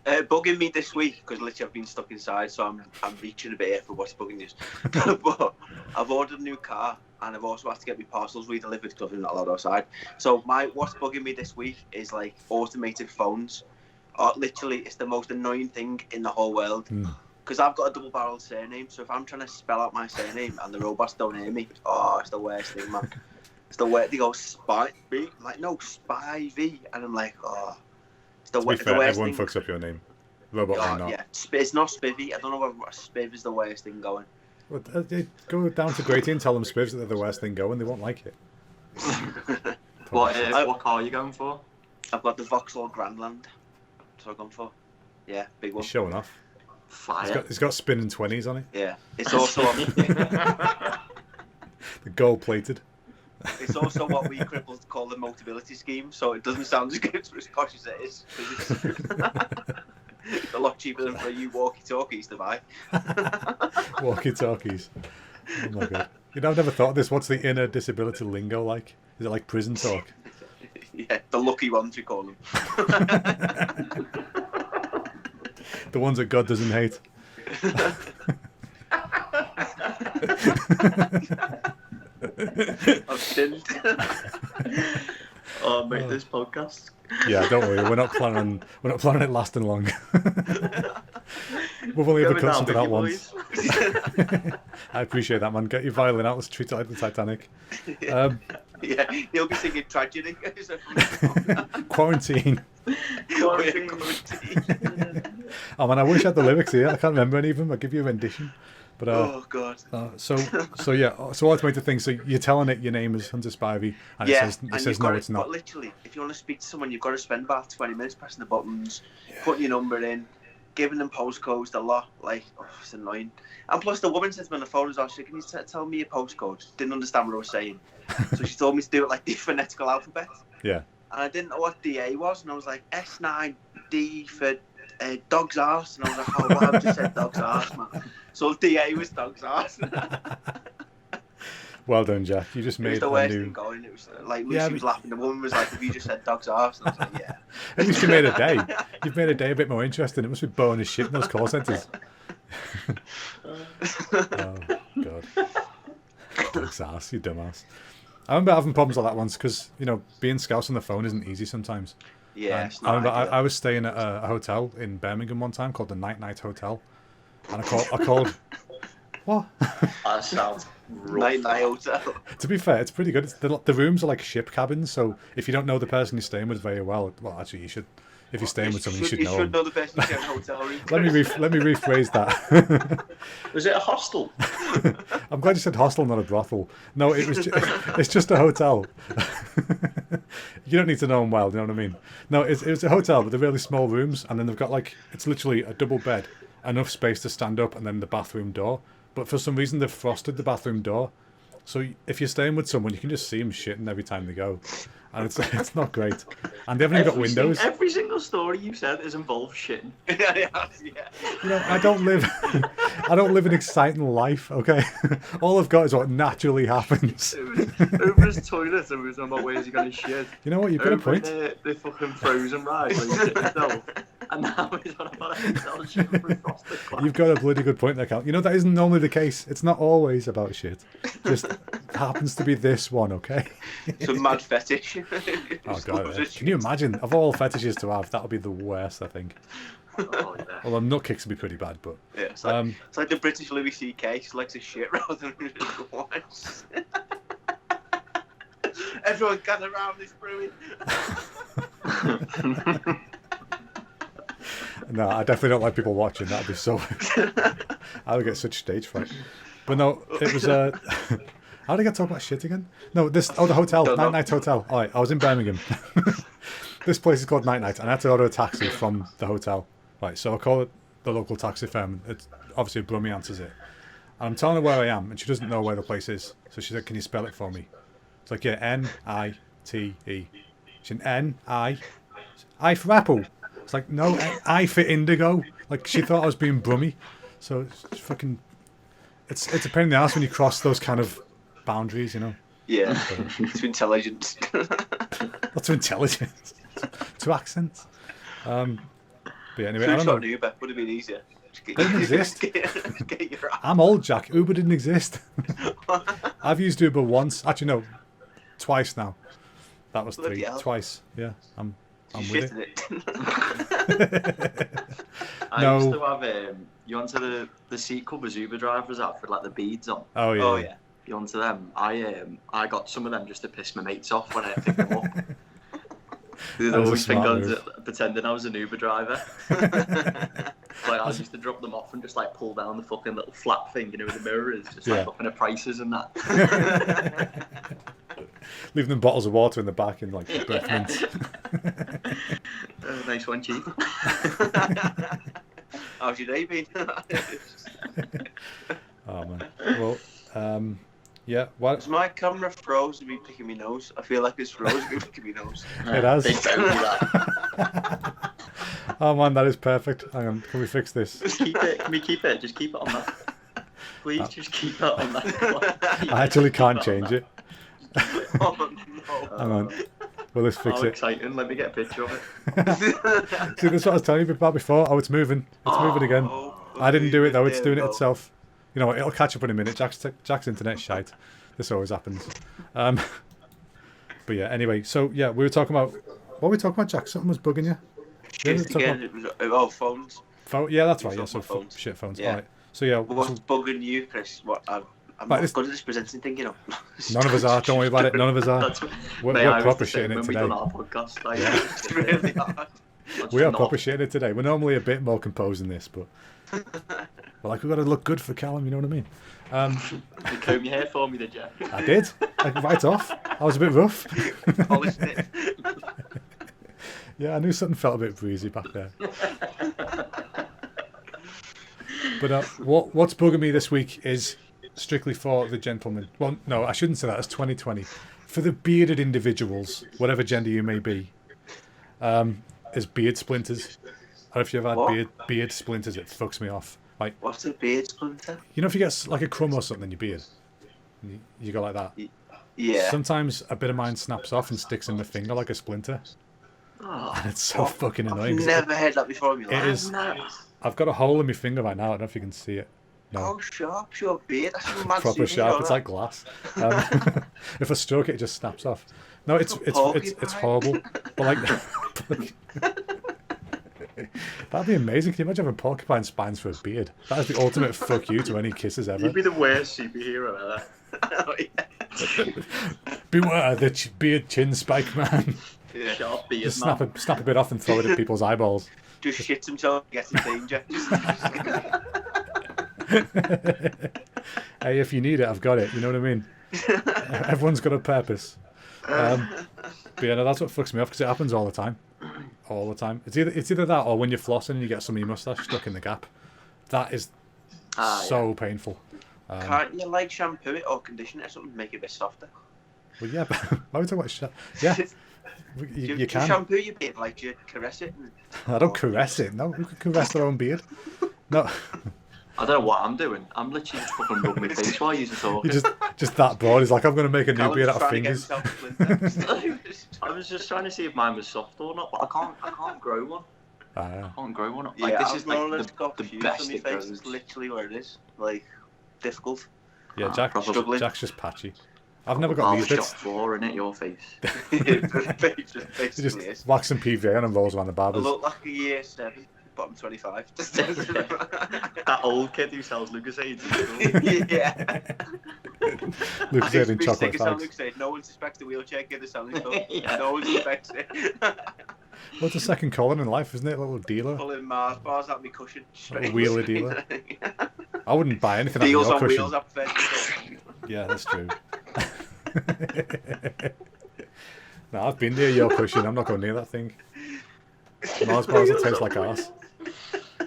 Bugging me this week because literally I've been stuck inside, so I'm reaching a bit here for what's bugging you. But I've ordered a new car and I've also had to get my parcels redelivered because I'm not allowed outside. So what's bugging me this week is like automated phones. Literally, it's the most annoying thing in the whole world. Because I've got a double-barreled surname, so if I'm trying to spell out my surname and the robots don't hear me, it's the worst thing, man. It's the way they go Spivey, like no Spivey, and I'm like, it's the worst thing. Everyone fucks up your name. Robot or not. Yeah, it's not Spivvy. I don't know whether Spiv is the worst thing going. Well, go down to Grady and tell them Spivs that they're the worst thing going. They won't like it. What car are you going for? I've got the Vauxhall Grandland. That's what I've gone for. Yeah, big one. He's showing off. Fire. He's got spinning 20s on it. Yeah, it's also The gold plated. it's also what we cripples call the Motability scheme, so it doesn't sound as good as posh as it is. It's a lot cheaper than for you walkie-talkies to buy. Walkie-talkies. Oh my god. You know, I've never thought of this. What's the inner disability lingo like? Is it like prison talk? Yeah, the lucky ones we call them. The ones that God doesn't hate. I've sinned. Oh, mate, this podcast. Yeah, don't worry. We're not planning it lasting long. We've only ever cut into that once. I appreciate that, man. Get your violin out. Let's treat it like the Titanic. Yeah, he'll be singing Tragedy. Quarantine. Quarantine. Oh man, I wish I had the lyrics here. I can't remember any of them. I'll give you a rendition. But oh god. So automated thing. So you're telling it your name is Hunter Spivey, and it says no, it's not. But literally, if you want to speak to someone, you've got to spend about 20 minutes pressing the buttons, putting your number in, giving them postcodes. The lot, it's annoying. And plus, the woman said to me on the phone as well, she said, "Can you tell me your postcode?" Didn't understand what I was saying, so she told me to do it like the phonetical alphabet. Yeah. And I didn't know what DA was, and I was like S9D for dog's arse, and I was like, oh, well, I've just said dog's arse, man. So DA was dog's arse. Well done, Jack. You just made it was the worst thing going. It was like Lucy was laughing. The woman was like, "Have you just said dog's arse?" And I was like, "Yeah." At least you made a day. You've made a day a bit more interesting. It must be boring as shit in those call centres. Oh god. Dog's arse, you dumbass. I remember having problems like that once because being scoused on the phone isn't easy sometimes. Yeah, I remember I was staying at a hotel in Birmingham one time called the Night Hotel, and I called. What? That sounds rough. Night hotel. To be fair, it's pretty good. The rooms are like ship cabins, so if you don't know the person you're staying with very well, actually you should. If you're staying with someone, you should know. You should know the person you're in a hotel room. Let me rephrase that. Was it a hostel? I'm glad you said hostel, not a brothel. No, it's just a hotel. You don't need to know them well, you know what I mean? No, it's a hotel, but they're really small rooms, and then they've got it's literally a double bed, enough space to stand up, and then the bathroom door. But for some reason, they've frosted the bathroom door, So if you're staying with someone, you can just see them shitting every time they go, and it's not great. And they haven't even got windows. Every single story you said has involved shitting. Yeah. You know, I don't live an exciting life. Okay, all I've got is what naturally happens. Over his toilet, and was on my way. Is he going to shit? You know what? You've got a point. The fucking Frozen ride where he's shitting himself, and now he's on about himself shitting from frosted glass. You've got a bloody good point there, Cal. You know, that isn't normally the case. It's not always about shit. Just happens to be this one, okay? Some mad fetish. Oh god! Can you imagine? Of all fetishes to have, that would be the worst, I think. Oh, yeah. Although nut kicks would be pretty bad, but Yeah, it's like the British Louis C.K. He likes his shit rather than just once. Everyone gather around this brewing. no, I definitely don't like people watching. That'd be so. I would get such stage fright. But no, it was how did I get to talk about shit again? No, the hotel, Night Hotel. All right, I was in Birmingham. This place is called Night, and I had to order a taxi from the hotel. Right, so I call it the local taxi firm. It's obviously Brummy answers it. And I'm telling her where I am, and she doesn't know where the place is. So she said, "Can you spell it for me?" It's like, yeah, N-I-T-E. She's an N-I. I for apple. It's like, no, I for indigo. Like, she thought I was being Brummy. So it's fucking... It's a pain in the ass when you cross those kind of boundaries, you know? Yeah, it's intelligence. Not too intelligent. Too accents. But yeah, anyway, I don't know. Uber would have been easier. They didn't exist. Get your ass. I'm old, Jack. Uber didn't exist. I've used Uber once. Actually, no. Twice now. That was Bloody 3. hell. Twice. Yeah, I'm with Shitting it. I No. used to have you onto the seat covers Uber drivers have for like the beads on. Oh yeah. Oh yeah. You onto them. I got some of them just to piss my mates off when I picked them up. They'd That was a always think I smart was move. pretending I was an Uber driver. Like I used to drop them off and just like pull down the fucking little flap thing, you know, with the mirrors, just like Yeah. looking at prices and that. Leaving them bottles of water in the back and like breath mints. Nice one, Chief. How's your day been? Oh man. Well, yeah. What? Is my camera froze and me picking my nose? I feel like it's froze and me picking my nose. It has. They don't do that. Oh man, that is perfect. Hang on, can we fix this? Keep it. Can we keep it? Just keep it on that. Please, just keep it on that. I actually can't change it. Oh no. Hang on. Well, let's fix How it. exciting. Let me get a picture of it. See, that's what I was telling you about before. Oh, it's moving. It's moving again. I didn't do it though. It's doing it itself. You know what? It'll catch up in a minute. Jack's internet's shite. This always happens. But yeah. Anyway, so yeah, we were talking about what were we talking about, Jack? Something was bugging you. Phones. Yeah, that's right. It's Yeah, on so my phones. shit phones. Yeah. All right. So yeah, What's so bugging you, Chris? I'm Right, not this- good at this presenting thing, you know. none of us are. Don't worry about it. None of us are. That's We're Mate, I was proper the same shitting it when we today. done our podcast. Like, It's really hard. We are proper shitting it today. We're normally a bit more composed than this, but like we've got to look good for Callum. You know what I mean? You comb your hair for me, did you? I did. Like, right off. I was a bit rough. Polished it. Yeah, I knew something felt a bit breezy back there. But what's bugging me this week is strictly for the gentlemen. Well, no, I shouldn't say that. It's 2020. For the bearded individuals, whatever gender you may be, is beard splinters. Or if you've had What? beard splinters, it fucks me off. Like, What's a beard splinter? you know, if you get like a crumb or something in your beard, and you go like that. Yeah. Sometimes a bit of mine snaps off and sticks in the finger like a splinter. Oh, And it's so fucking annoying. I've never heard that before in my life. It is. no. I've got a hole in my finger right now. I don't know if you can see it. No. Oh, sharp, your beard. That's some mad Proper shit, sharp. you It's know like glass. If I stroke it, it just snaps off. No, it's porcupine. horrible. But like, that'd be amazing. Can you imagine having porcupine spines for a beard? That is the ultimate fuck you to any kisses ever. You'd be the worst superhero ever. Oh, yeah. Beware the beard chin spike man. Yeah. Sharp beard, Just man. snap a bit off and throw it at people's eyeballs. Just shits himself, gets in danger. Hey, if you need it, I've got it. You know what I mean? Everyone's got a purpose. But yeah, no, that's what fucks me off because it happens all the time. All the time. It's either that or when you're flossing and you get some of your mustache stuck in the gap. That is so painful. Can't you like shampoo it or condition it or something to make it a bit softer? Well, yeah, but why are we talking about yeah, you can. Shampoo your beard, like you caress it. I don't caress it. No, who can caress their own beard? No. I don't know what I'm doing. I'm literally just fucking rubbing my face while you're talking. You're just that broad. He's like, I'm going to make a new beard out of fingers. I was just trying to see if mine was soft or not, but I can't grow one. I can't grow one. Yeah, like, this is like the best on my it face. goes. It's literally where it is. Like, difficult. Yeah, Jack's just patchy. I've Oh, never got these bits. Shot floor in it, your face. It You just wax some PVA on and rolls around the I barbers. look like a year 7, but I'm 25. That old kid who sells Lucasades. Yeah. Lucasade in chocolate fags. Lucasade. No one suspects the wheelchair kid is selling stuff. Yeah. No one suspects it. What's a second calling in life, isn't it? A little dealer. Pulling Mars bars at me cushion. A wheeler dealer. I wouldn't buy anything out of Deals your on cushion. wheels up there. Yeah, that's true. No, I've been near your cushion. I'm not going near that thing. Mars bars that taste like arse.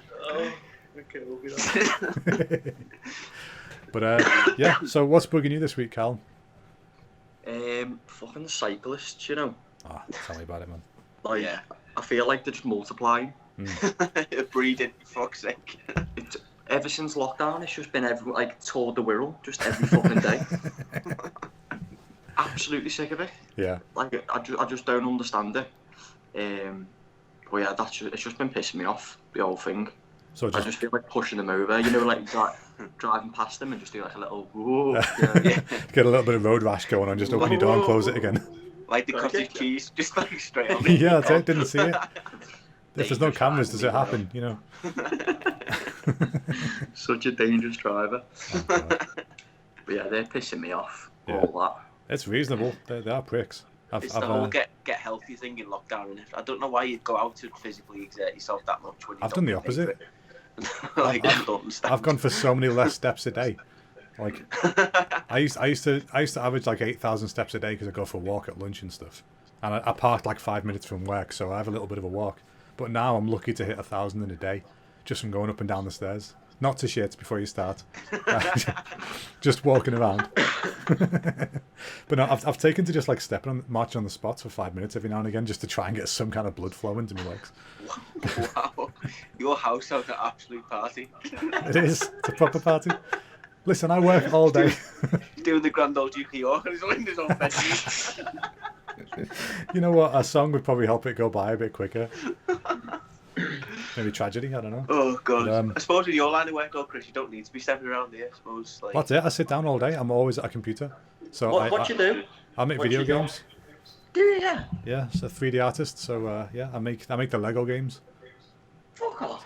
Oh, okay, we'll be that. But yeah, so what's bugging you this week, Cal? Fucking cyclists, you know. Ah, tell me about it, man. Like, Yeah. I feel like they're just multiplying. Breeding, for fuck's sake. Ever since lockdown, it's just been Tour de Wirral, just every fucking day. Absolutely sick of it. Yeah. Like, I just don't understand it. But yeah, it's just been pissing me off, the whole thing. So I just feel like pushing them over, you know, like driving past them and just do like a little whoa. Yeah. Get a little bit of road rash going on, just open your door and close it again. Like the cottage cheese, just like straight on. Yeah, that's it, didn't see it. If there's no cameras, does it happen, you know? Such a dangerous driver. Oh, God. But yeah, they're pissing me off, Yeah. all that. It's reasonable. They are pricks. It's the whole get healthy thing in lockdown, innit? I don't know why you'd go out to physically exert yourself that much when you I've done the opposite. Like, I don't understand. I've gone for so many less steps a day. Like, I used to average like 8,000 steps a day because I go for a walk at lunch and stuff, and I parked like 5 minutes from work, so I have a little bit of a walk. But now I'm lucky to hit 1,000 in a day, just from going up and down the stairs. Not to shit before you start, just walking around. But no, I've taken to just like marching on the spots for 5 minutes every now and again, just to try and get some kind of blood flow into my legs. Wow, your house sounds an absolute party. It is. It's a proper party. Listen, I work all day. Doing the Grand Old Duke of York and he's in his own bedroom. You know what? A song would probably help it go by a bit quicker. Maybe tragedy, I don't know. Oh, God. But, I suppose in your line of work, though, Chris, you don't need to be stepping around here, I suppose. Like... That's it. I sit down all day. I'm always at a computer. So What you do? I make What video you do? games. Yeah. Yeah, so 3D artist. So yeah, I make the Lego games. Fuck off.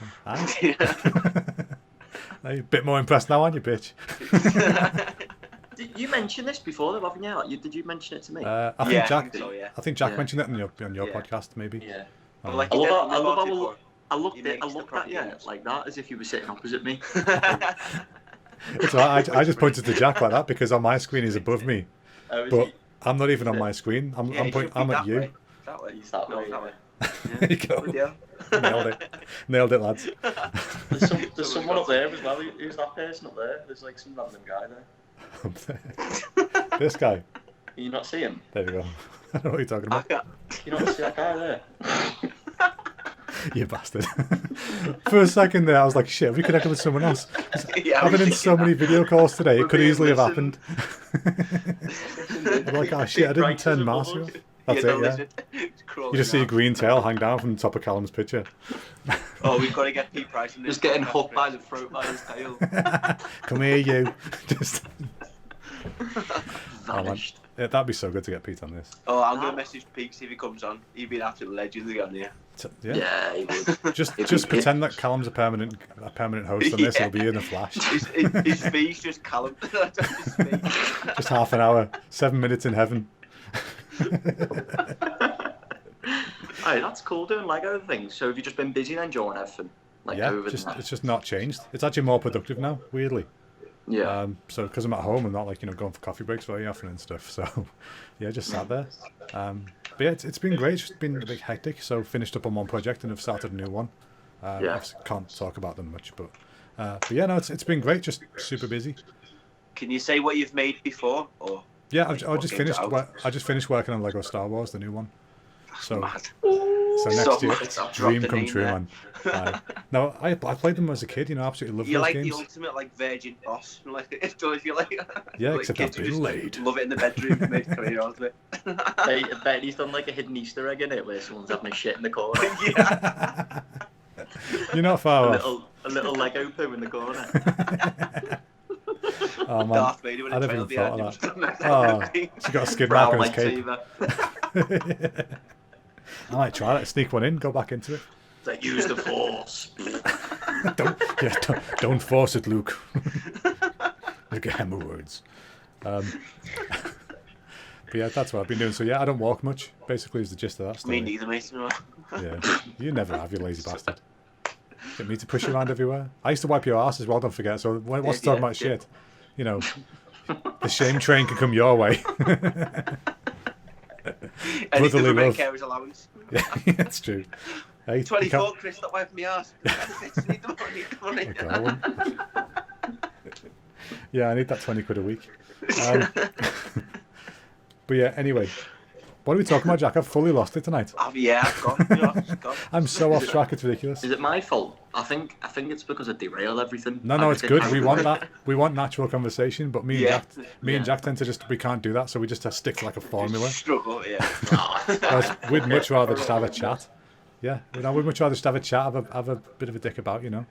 A bit more impressed now, aren't you, bitch? Did you mention this before, though, haven't you? Like, did you mention it to me? I think Jack. I think so, yeah. I think Jack Yeah. mentioned it on your Yeah. podcast, maybe. Yeah. But like I you love definitely how bought it I looked He makes the at proper you games. like that, as if you were sitting opposite me. for- It's all right. I just pointed to Jack like that because on my screen he's above me, but I'm not even on my screen. I'm Yeah, it should be at that you. way. That way. He's that way, That yeah. way. There you go. Bloody hell. Nailed it, lads. There's someone up there as well. Who's that person up there? There's like some random guy there. This guy. Can you not see him? There you go. I don't know what you're talking I about. can't. Can you not see that guy there? You bastard. For a second there, I was like, shit, have we connected with someone else? Yeah, I I've was been in so thinking many video calls today, it We're could being easily have listened. happened. I'm like, oh shit, I didn't turn Marshall. That's don't it, yeah. listen. It's crawling You just see a around. green tail hang down from the top of Callum's picture. Oh, we've got to get Pete Price in this. Just getting podcast, hooked by Chris. the throat by his tail. Come here, you. Just, Vanished. yeah, that'd be so good to get Pete on this. Oh, I'm going to message Pete, see if he comes on. He'd be an absolute legend again here. Yeah. Yeah, he would. Just If just he- pretend that Callum's a permanent host on this. Yeah. He'll be in a flash. His fee's just Callum. That's his fee. Just half an hour, 7 minutes in heaven. Hey, that's cool doing Lego things. So have you just been busy then enjoying everything? Like Yeah, over it's just not changed. It's actually more productive now, weirdly. yeah. So because I'm at home and not like going for coffee breaks very often and stuff. So yeah, just sat there. But yeah, it's been great. It's just been a bit hectic. So finished up on one project and have started a new one. Yeah. Obviously can't talk about them much, but yeah, no, it's been great. Just super busy. Can you say what you've made before? Or Yeah, like, I just finished. I just finished working on Lego Star Wars, the new one. So, mad. so next year, I've dream dropped a come name true, there. man. No, I played them as a kid. You know, absolutely loved You're those like games. the ultimate like virgin boss. Like if you like. Yeah, like, except kids I've who been just laid. Love it in the bedroom. Made a career out of it. I bet he's done like a hidden Easter egg in it where someone's having a shit in the corner. Yeah. You're not far off. A little Lego poo in the corner. Oh man, Darth Vader with I a never trail even thought behind of him. that. Oh, she got a skid mark Brown on his cape. lightsaber. I might try that. Sneak one in. Go back into it. It's like, use the force. Don't force it, Luke. Look at hammer words. But yeah, that's what I've been doing. So yeah, I don't walk much. Basically, is the gist of that story. Me neither, mate. No. Yeah, you never have, you lazy bastard. Get me to push you around everywhere. I used to wipe your ass as well. Don't forget. So what's talking about shit? You know, the shame train can come your way. And he Brotherly doesn't make love. carer's allowance. Yeah, that's true. Hey, 24, Chris, stop wiping my ass. Need the money. Okay, I wouldn't. Yeah, I need that 20 quid a week. But yeah, anyway. What are we talking about, Jack? I've fully lost it tonight. Yeah, I've gone. You know, I've gone. I'm so off track, it's ridiculous. Is it my fault? I think it's because I derail everything. No, it's good. We want that. We want natural conversation, but me and Jack tend to we can't do that, so we just stick to like a formula. Struggle, yeah. Whereas we'd much rather just have a chat. Yeah, we'd much rather just have a chat, have a bit of a dick about, you know.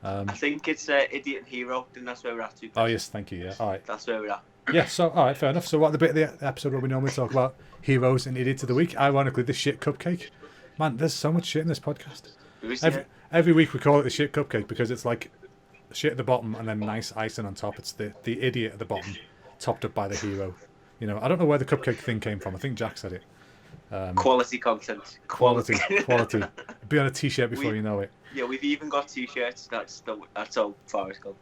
I think it's Idiot and Hero, and that's where we're at too. Oh yes, thank you. Yeah, all right. That's where we're at. Yeah, so all right, fair enough. So what the bit of the episode where we normally talk about heroes and idiots of the week? Ironically, the shit cupcake. Man, there's so much shit in this podcast. Every week we call it the shit cupcake because it's like shit at the bottom and then nice icing on top. It's the idiot at the bottom, topped up by the hero. You know, I don't know where the cupcake thing came from. I think Jack said it. Quality content. Quality. Be on a t-shirt before you know it. Yeah, we've even got t-shirts. That's how far it's gone.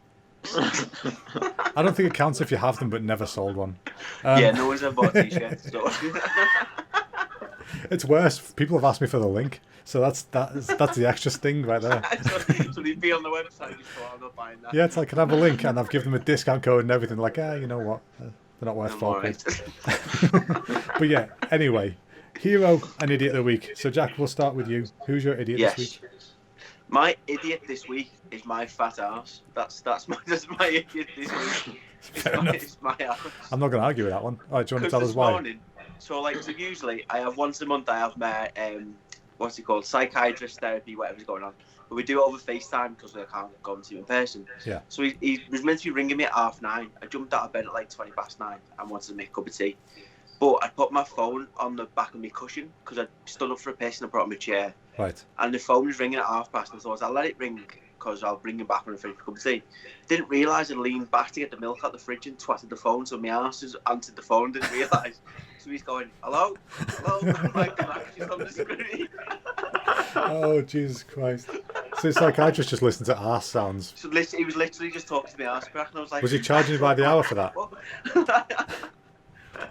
I don't think it counts if you have them but never sold one. Yeah, no one's ever bought t-shirts. So. It's worse. People have asked me for the link, so that's the extra sting right there. So they'd be on the website. Just thought, I'm not buying that. Yeah, it's like, can I have a link? And I've given them a discount code and everything. Like, you know what? They're not worth $4. But yeah, anyway, hero and idiot of the week. So Jack, we'll start with you. Who's your idiot this week? My idiot this week is my fat ass. That's my idiot this week. It's my ass. I'm not going to argue with that one. All right, do you want to tell us why? Morning, so usually I have once a month I have my what's it called, psychiatrist therapy, whatever's going on. But we do it over FaceTime because I can't go and see him in person. Yeah. So he was meant to be ringing me at 9:30. I jumped out of bed at like 9:20 and wanted to make a cup of tea. But I put my phone on the back of my cushion because I stood up for a piss and I brought my chair. Right. And the phone was ringing at 9:30 and I thought I'll let it ring because I'll bring him back when I finish a cup of tea. Didn't realise I leaned back to get the milk out the fridge and twatted the phone, so my arse just answered the phone, didn't realise. So he's going, hello? I'm like, the she's on the screen. Oh, Jesus Christ. So the psychiatrist just listened to arse sounds. So he was literally just talking to my arse crack and I was like... Was he charging you by the hour for that?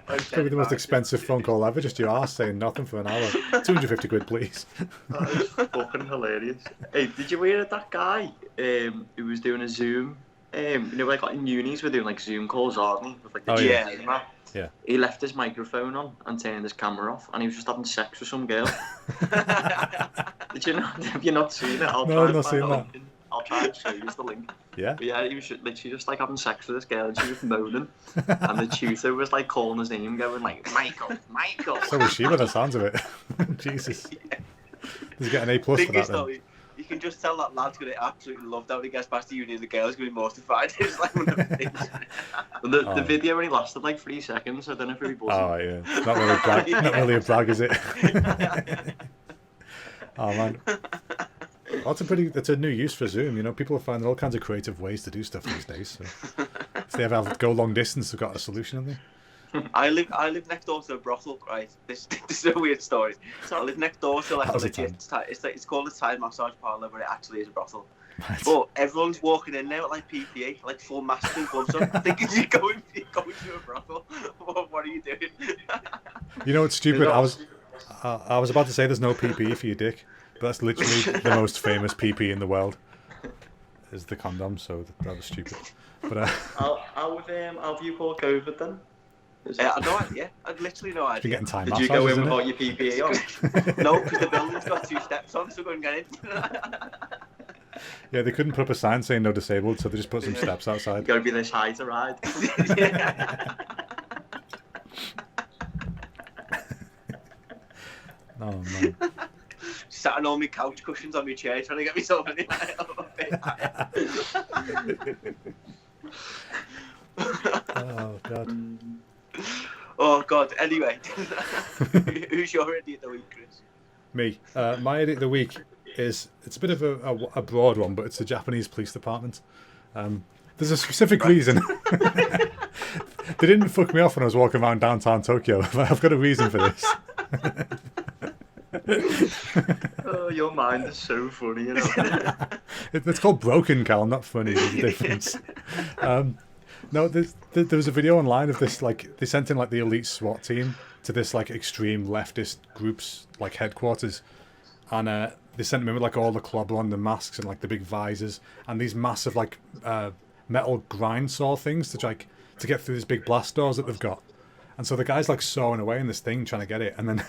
Could be the most expensive phone call ever, just your arse saying nothing for an hour. 250 quid, please. That is fucking hilarious. Hey, did you hear that guy who was doing a Zoom? You know, like in unis, we're doing like Zoom calls, aren't we? With, like, the yeah. He left his microphone on and turned his camera off, and he was just having sex with some girl. Did you not? Have you not seen it? I've not seen that. I'll try and show you the link. Yeah? But yeah, he was literally just like having sex with this girl and she was moaning. And the tutor was like calling his name, going like, Michael. So was she by the sounds of it. Jesus. Yeah. Does he get an A+ for that then? You can just tell that lad's going to absolutely love that when he gets past the uni and the girl's going to be mortified. It's like one of the things. The video only lasted like 3 seconds, so I don't know if he was. Oh, yeah. It's not really a brag, not really a brag, is it? Oh, man. That's a new use for Zoom, you know. People are finding all kinds of creative ways to do stuff these days. So if they ever have to go long distance, they've got a solution, haven't they? I live next door to a brothel, right? This is a weird story. So I live next door to like a legit. It's called a Thai massage parlour, but it actually is a brothel. Right. But everyone's walking in there with like PPE, like full masks and gloves on. Thinking you're going to a brothel. What are you doing? You know, it's stupid. I was about to say there's no PPE for your dick. But that's literally the most famous PP in the world. is the condom, so that was stupid. But How have you caught COVID then? I no idea. I'd literally no idea. getting time Did you go in without your PPE on? No, because the building's got 2 steps on, so go and get in. Yeah, they couldn't put up a sign saying no disabled, so they just put some steps You outside. gotta be this high to ride. Oh man. Sat on all my couch cushions on my chair trying to get myself in Oh god. Oh god, anyway. Who's your idiot of the week, Chris? Me. My idiot of the week it's a bit of a broad one, but it's the Japanese police department. There's a specific reason. They didn't fuck me off when I was walking around downtown Tokyo. I've got a reason for this. Oh, your mind is so funny, you know. It's called broken, Cal, not funny. There's a difference. No, there was a video online of this, like, they sent in, like, the elite SWAT team to this, like, extreme leftist group's, like, headquarters. And they sent them in with, like, all the clobber on the masks and, like, the big visors and these massive, like, metal grind saw things to get through these big blast doors that they've got. And so the guy's, like, sawing away in this thing trying to get it. And then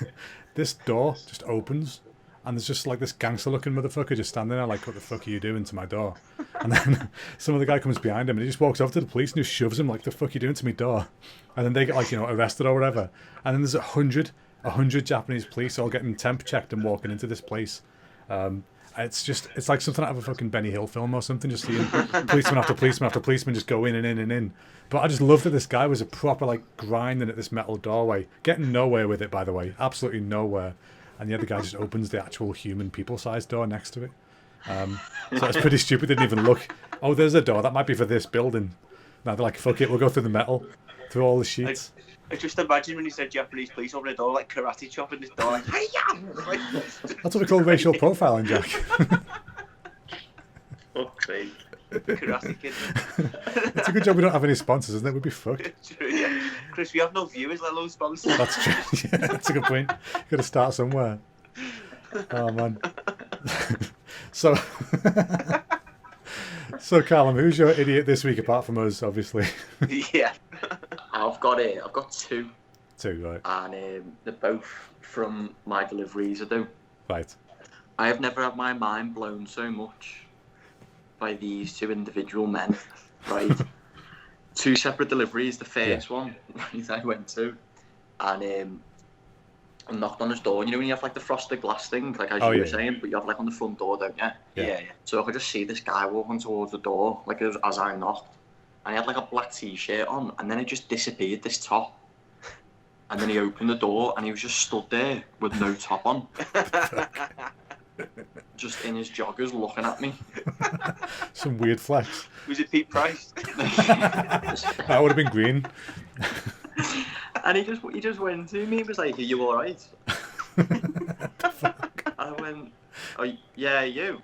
this door just opens. And there's just, like, this gangster-looking motherfucker just standing there like, what the fuck are you doing to my door? And then some other guy comes behind him and he just walks over to the police and just shoves him like, the fuck are you doing to my door? And then they get, like, you know, arrested or whatever. And then there's 100 Japanese police all getting temp checked and walking into this place. It's like something out of a fucking Benny Hill film or something, just seeing policeman after policeman after policeman just go in and in and in. But I just love that this guy was a proper, like, grinding at this metal doorway, getting nowhere with it, by the way, absolutely nowhere. And the other guy just opens the actual human people-sized door next to it. So it's pretty stupid. They didn't even look. Oh, there's a door. That might be for this building. No, they're like, fuck it, we'll go through the metal, through all the sheets. I just imagine when he said Japanese police open the door, like karate chopping this door, like, hi-ya! That's what we call racial profiling, Jack. Okay. Karate kid. It's a good job we don't have any sponsors, isn't it? We'd be fucked. True, yeah. Chris, we have no viewers, let alone sponsors. That's true. Yeah, that's a good point. You've got to start somewhere. Oh, man. So, Callum, who's your idiot this week apart from us, obviously? Yeah. I've got two. Two, right. And they're both from my deliveries I do. Right. I have never had my mind blown so much by these two individual men, right? Two separate deliveries. The first one, right, I went to, and I knocked on his door. You know when you have like the frosted glass thing, like as you were saying, but you have like on the front door, don't you? Yeah. So I could just see this guy walking towards the door, like as I knocked, and he had like a black t-shirt on, and then it just disappeared, this top. And then he opened the door, and he was just stood there with no top on. Just in his joggers looking at me. Some weird flex. Was it Pete Price? That would have been green. And he just went to me and was like, "Are you alright?" I went, "Oh yeah, you."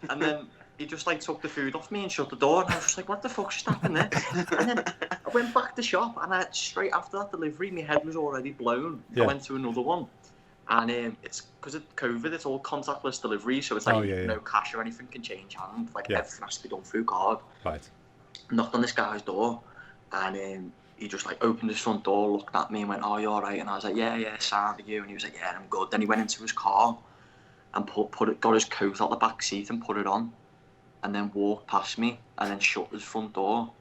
And then he just like took the food off me and shut the door, and I was just like, "What the fuck's just happened there?" And then I went back to shop, and straight after that delivery, my head was already blown. I went to another one. And it's because of COVID, it's all contactless delivery, so it's like no cash or anything can change hand. Like everything has to be done through card. Right. Knocked on this guy's door, and he just like opened his front door, looked at me, and went, "Oh, you all right?" And I was like, "Yeah, sound, are you?" And he was like, "Yeah, I'm good." Then he went into his car and got his coat out the back seat and put it on, and then walked past me and then shut his front door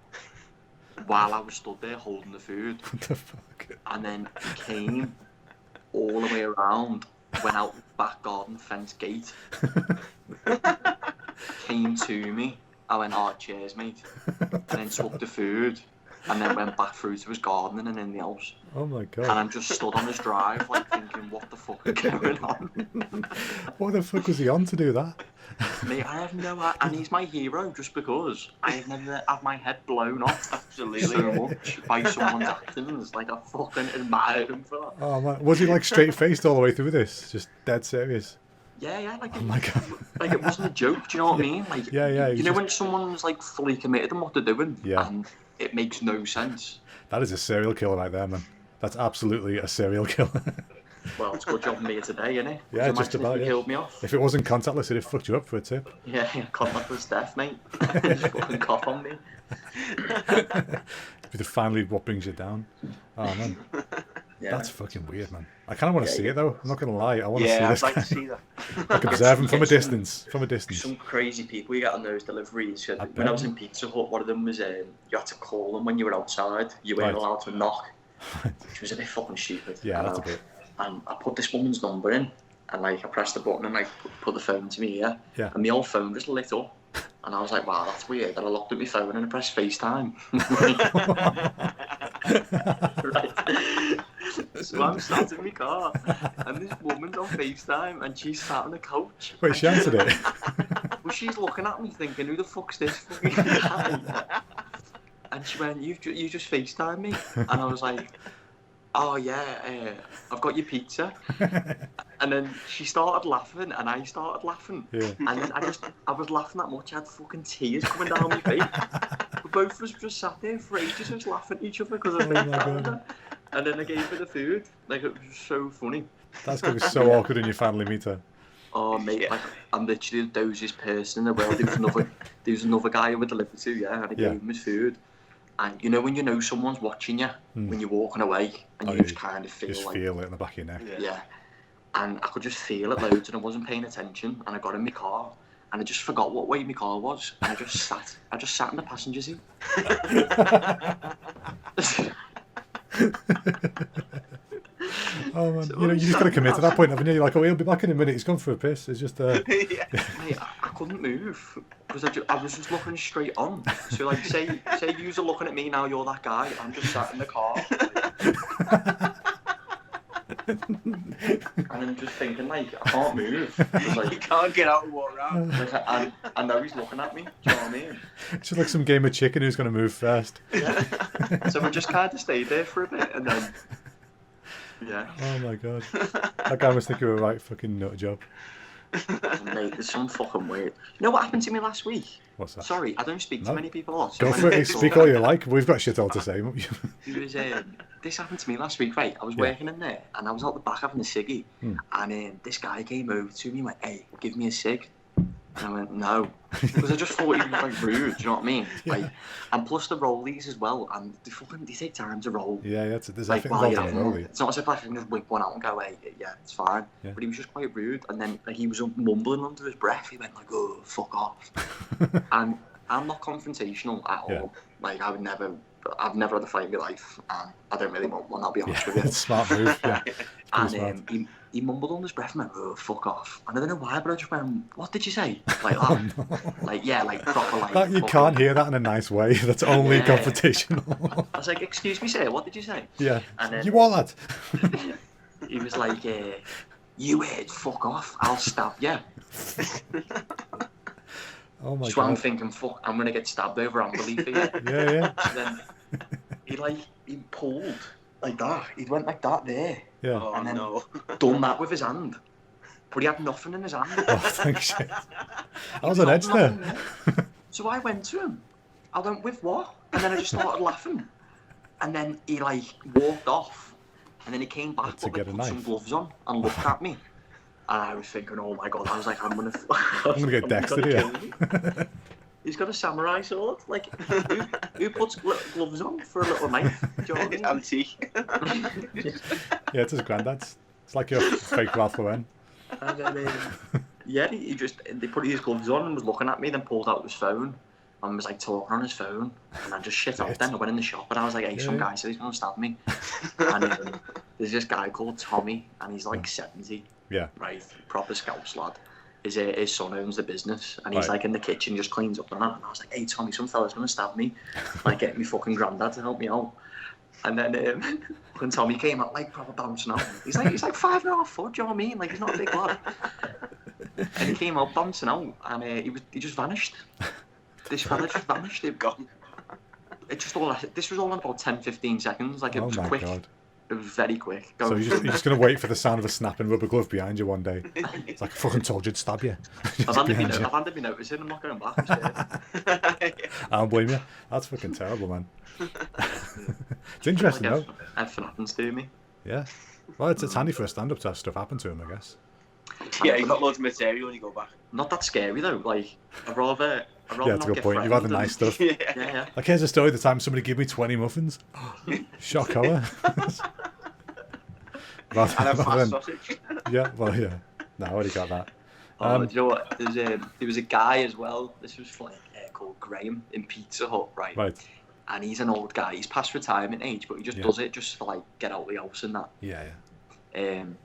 while I was stood there holding the food. What the fuck? And then he came all the way around, went out the back garden fence gate, came to me, I went, "Oh, cheers, mate," and then took the food, and then went back through to his gardening and in the house. Oh my god. And I'm just stood on his drive, like thinking, what the fuck is going on? What the fuck was he on to do that? Mate, I have no idea, and he's my hero just because I have never had my head blown off absolutely so much by someone's actions. Like, I fucking admire him for that. Oh man, was he like straight faced all the way through this? Just dead serious? Yeah, like, oh my god. Like it wasn't a joke, do you know what I mean? Like, yeah. You know when someone's like fully committed in what they're doing, yeah, and it makes no sense. That is a serial killer right there, man. That's absolutely a serial killer. Well, it's a good job I'm here today, isn't it? Yeah, just imagine about, if you yeah. killed me off. If it wasn't contactless, it'd have fucked you up for a tip. Yeah, contactless death, mate. Just fucking cough on me. But finally, what brings you down? Oh man, Yeah. that's fucking weird, man. I kind of want to see it though. I'm not gonna lie. I want to see Yeah, this. I'd like to see that. Like observe him from a distance. From a distance. Some crazy people you get on those deliveries. I When I was bet. in Pizza Hut, one of them was you had to call them when you were outside. You weren't Right. allowed to knock, which was a bit fucking stupid. Yeah, I that's a know. bit. And I put this woman's number in, and like I pressed the button and like put the phone to me ear, Yeah. and my old phone just lit up. And I was like, wow, that's weird. And I looked at my phone and I pressed FaceTime. Right. So I'm sat in my car and this woman's on FaceTime and she's sat on the couch. Wait, she answered it. Well, she's looking at me thinking, who the fuck's this fucking guy? And she went, you just FaceTime me? And I was like, oh yeah, I've got your pizza. And then she started laughing and I started laughing. Yeah. And then I was laughing that much, I had fucking tears coming down my face. But both of us just sat there for ages just laughing at each other because of Oh my God. And then I gave her the food. Like, it was so funny. That's gonna be so awkward when you finally meet her. Oh mate, like, I'm literally the dosiest person in the world. There was another guy I would deliver to, yeah, and I Yeah. gave him his food. And you know when you know someone's watching you when you're walking away, and Oh, you yeah. just kind of feel Just like, feel it in the back of your neck. yeah. And I could just feel it loads, and I wasn't paying attention. And I got in my car, and I just forgot what way my car was, and I just sat in the passenger seat. Oh man, you just gotta commit to that point, haven't you? You're like, oh, he'll be back in a minute. He's gone for a piss. It's just Yeah. Mate, I couldn't move because I was just looking straight on. So like, say you're looking at me now, you're that guy. I'm just sat in the car, and I'm just thinking like, I can't move. 'Cause, You like, can't get out and walk around. I know he's looking at me. Do you know what I mean? it's just like some game of chicken. Who's gonna move first? Yeah. So we just kind of stayed there for a bit, and then yeah. Oh my God, that guy must think you were a right fucking nut job. Mate, there's some fucking weird. You know what happened to me last week? What's that? Sorry, I don't speak to No. many people a lot. Go for it. Speak all you like. We've got shit all to say. It was, this happened to me last week, right? I was working in there and I was out the back having a ciggy, and this guy came over to me and went, "Hey, give me a cig." And I went, "No," because I just thought he was like rude. Do you know what I mean? Yeah. Like, and plus the rollies as well, and they take time to roll. Yeah, there's Like, effort while involved you're in a having rollie. it's not as if I can just whip one out and go, "Hey, yeah, it's fine." Yeah. But he was just quite rude, and then like, he was mumbling under his breath. He went like, "Oh, fuck off," and I'm not confrontational at all. Yeah. Like I've never had a fight in my life, and I don't really want one. I'll be honest with you. It's a smart move. Yeah. It's pretty And smart. he mumbled under his breath and went, "Oh, fuck off." And I don't know why, but I just went, "What did you say?" Like that. Oh, no. Like, yeah, like proper like. That, you fucking- can't hear that in a nice way. That's only Yeah. confrontational. I was like, "Excuse me, sir, what did you say?" Yeah. And then, You want that? He was like, "You heard, fuck off, I'll stab you." Oh my So I'm God. thinking, fuck, I'm gonna get stabbed over unbelief here. Yeah. So then he pulled like that. He went like that there. Yeah. Oh And then- no. Done that with his hand. But he had nothing in his hand. Oh, thank shit. I was on edge there. Nothing there. So I went to him. I went, "With what?" And then I just started laughing. And then he like walked off. And then he came back To but get like, a put some knife. gloves on and looked at me. And I was thinking, oh my God, I was like, I'm gonna get dexted here. He's got a samurai sword. Like, who puts gloves on for a little knife? Do you know what I mean? Antique. Yeah, it's his granddad's. It's like your fake Ralph Lauren. And then, yeah, they put his gloves on and was looking at me, then pulled out his phone and was like talking on his phone. And I just shit out. Then I went in the shop and I was like, "Hey, some guy said he's gonna stab me." And there's this guy called Tommy, and he's like 70, Yeah. right? Proper Scouse lad. His son owns the business, and he's Right. like in the kitchen, just cleans up and that. And I was like, "Hey, Tommy, some fella's gonna stab me." Like, get me fucking granddad to help me out. And then when Tommy came out, like proper bouncing out, he's like 5.5 foot. Do you know what I mean? Like, he's not a big lad. And he came out bouncing out, and he just vanished. This fella just vanished. Gone. This was all in about 10-15 seconds. Like, it Oh was my quick. God. It was very quick. So you're just going to wait for the sound of a snapping rubber glove behind you one day. It's like, I fucking told you to stab you. I've handed behind you. me noticing. I'm not going back. I'm scared. I don't blame you. That's fucking terrible, man. It's interesting, Like, though. everything happens to me. Yeah. Well, it's handy for a stand-up to have stuff happen to him, I guess. Yeah, you got loads of material when you go back. Not that scary though. Like, I'd rather Yeah, not that's a good get point. You've had the threatened nice stuff. Yeah. Like, here's a story the time somebody gave me 20 muffins. Shock horror. And a fast sausage. Yeah, well, yeah. No, I already got that. Do you know what? There was a guy as well. This was like called Graham in Pizza Hut, right? Right. And he's an old guy. He's past retirement age, but he just does it just to like get out of the house and that. Yeah. And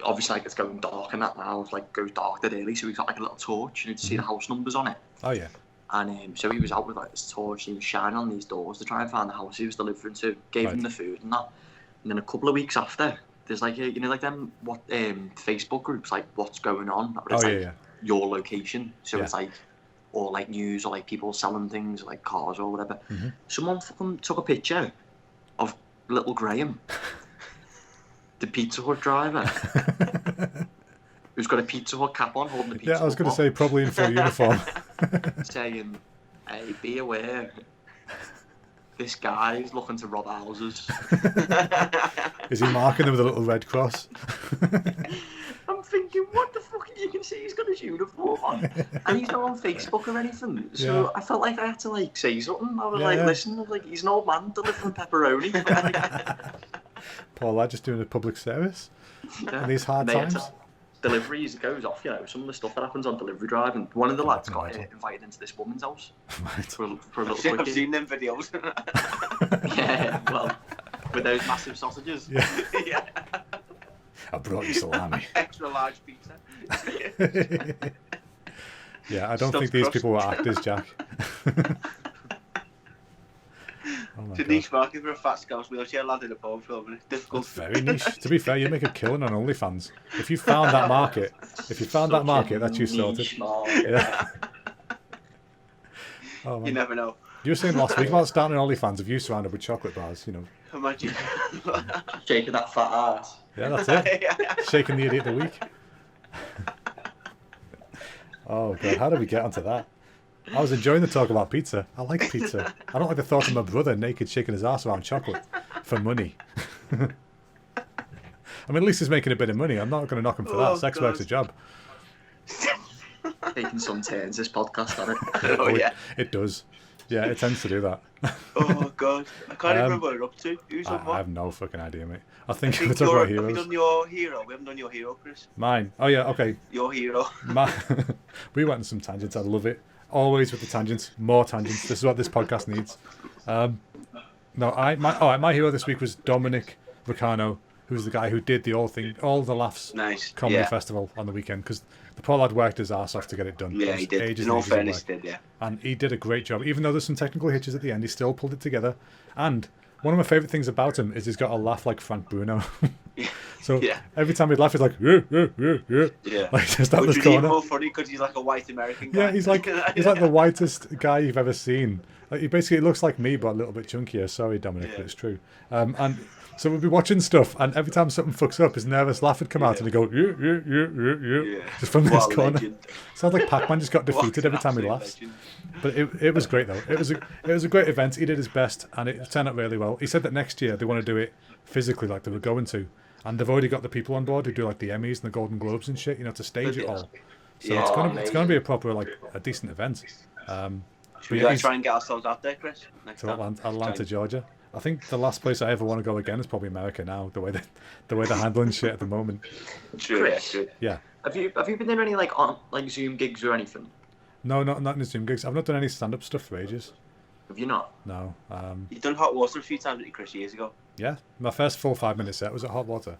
obviously, like, it's going dark and that now. It's like goes dark dead early, so he's got like a little torch and you can see the house numbers on it. Oh yeah. And so he was out with like this torch and he was shining on these doors to try and find the house he was delivering to. Gave him the food and that. And then a couple of weeks after, there's like like them Facebook groups like what's going on. But it's your location. So it's like or like news or like people selling things or like cars or whatever. Mm-hmm. Someone fucking took a picture of little Graham. The Pizza Hut driver, who's got a Pizza Hut cap on, holding the Pizza Hut. Yeah, I was going to say probably in full uniform. Saying, "Hey, be aware, this guy's looking to rob houses." Is he marking them with a little red cross? I'm thinking, what the fuck? You can see he's got his uniform on, and he's not on Facebook or anything. So I felt like I had to like say something. I was listen, I was like, he's an old man delivering pepperoni. Poor lad, just doing a public service in these hard times. Deliveries goes off, some of the stuff that happens on delivery drive, and one of the lads got invited into this woman's house for a little quickie. I've seen them videos. Yeah, well, with those massive sausages. Yeah. I brought you salami. Extra large pizza. Yeah, I don't think these people were actors, Jack. It's a niche market for a fat Scouse wheelchair lad in a porn film, and it's difficult. It's very niche. To be fair, you make a killing on OnlyFans. If you found that market, that's you sorted. Yeah. Oh, man. You never know. You were saying last week about starting OnlyFans if you surrounded with chocolate bars, Imagine. Shaking that fat ass. Yeah, that's it. Shaking the idiot of the week. Oh, God, how did we get onto that? I was enjoying the talk about pizza. I like pizza. I don't like the thought of my brother naked shaking his ass around chocolate for money. I mean, at least he's making a bit of money. I'm not going to knock him for that. Sex work's a job. Taking some turns, this podcast, on it. Oh, yeah. It does. Yeah, it tends to do that. Oh, God. I can't remember what you're up to. Who's on what? I have no fucking idea, mate. I think we're talking about heroes. Have you done your hero? We haven't done your hero, Chris. Mine. Oh, yeah, okay. Your hero. We went on some tangents. I love it. Always with the tangents. More tangents. This is what this podcast needs. My hero this week was Dominic Ricano, who's the guy who did the All the Laughs comedy festival on the weekend, because the poor lad worked his ass off to get it done. Yeah, he did. In all fairness, he did, yeah. And he did a great job. Even though there's some technical hitches at the end, he still pulled it together. And one of my favourite things about him is he's got a laugh like Frank Bruno. So every time he'd laugh, he's like, yeah. Like just out Which this corner. Which is more funny because he's like a white American guy. Yeah, he's like the whitest guy you've ever seen. Like, he basically looks like me, but a little bit chunkier. Sorry, Dominic, but it's true. And so we'd be watching stuff, and every time something fucks up, his nervous laugh would come out, and he'd go, just from this corner. Sounds like Pac-Man just got defeated every time he laughs. But it was great, though. It was a great event. He did his best, and it turned out really well. He said that next year they want to do it physically, like they were going to. And they've already got the people on board who do like the Emmys and the Golden Globes and shit, to stage it all. So it's gonna be a proper a decent event. Should we try and get ourselves out there, Chris? Atlanta, Georgia. I think the last place I ever want to go again is probably America now. The way they're handling shit at the moment. Chris, yeah. Have you been in any like Zoom gigs or anything? No, not in the Zoom gigs. I've not done any stand-up stuff for ages. Have you not? No. You've done Hot Water a few times, didn't you, Chris, years ago? Yeah, my first full 5-minute set was at Hot Water.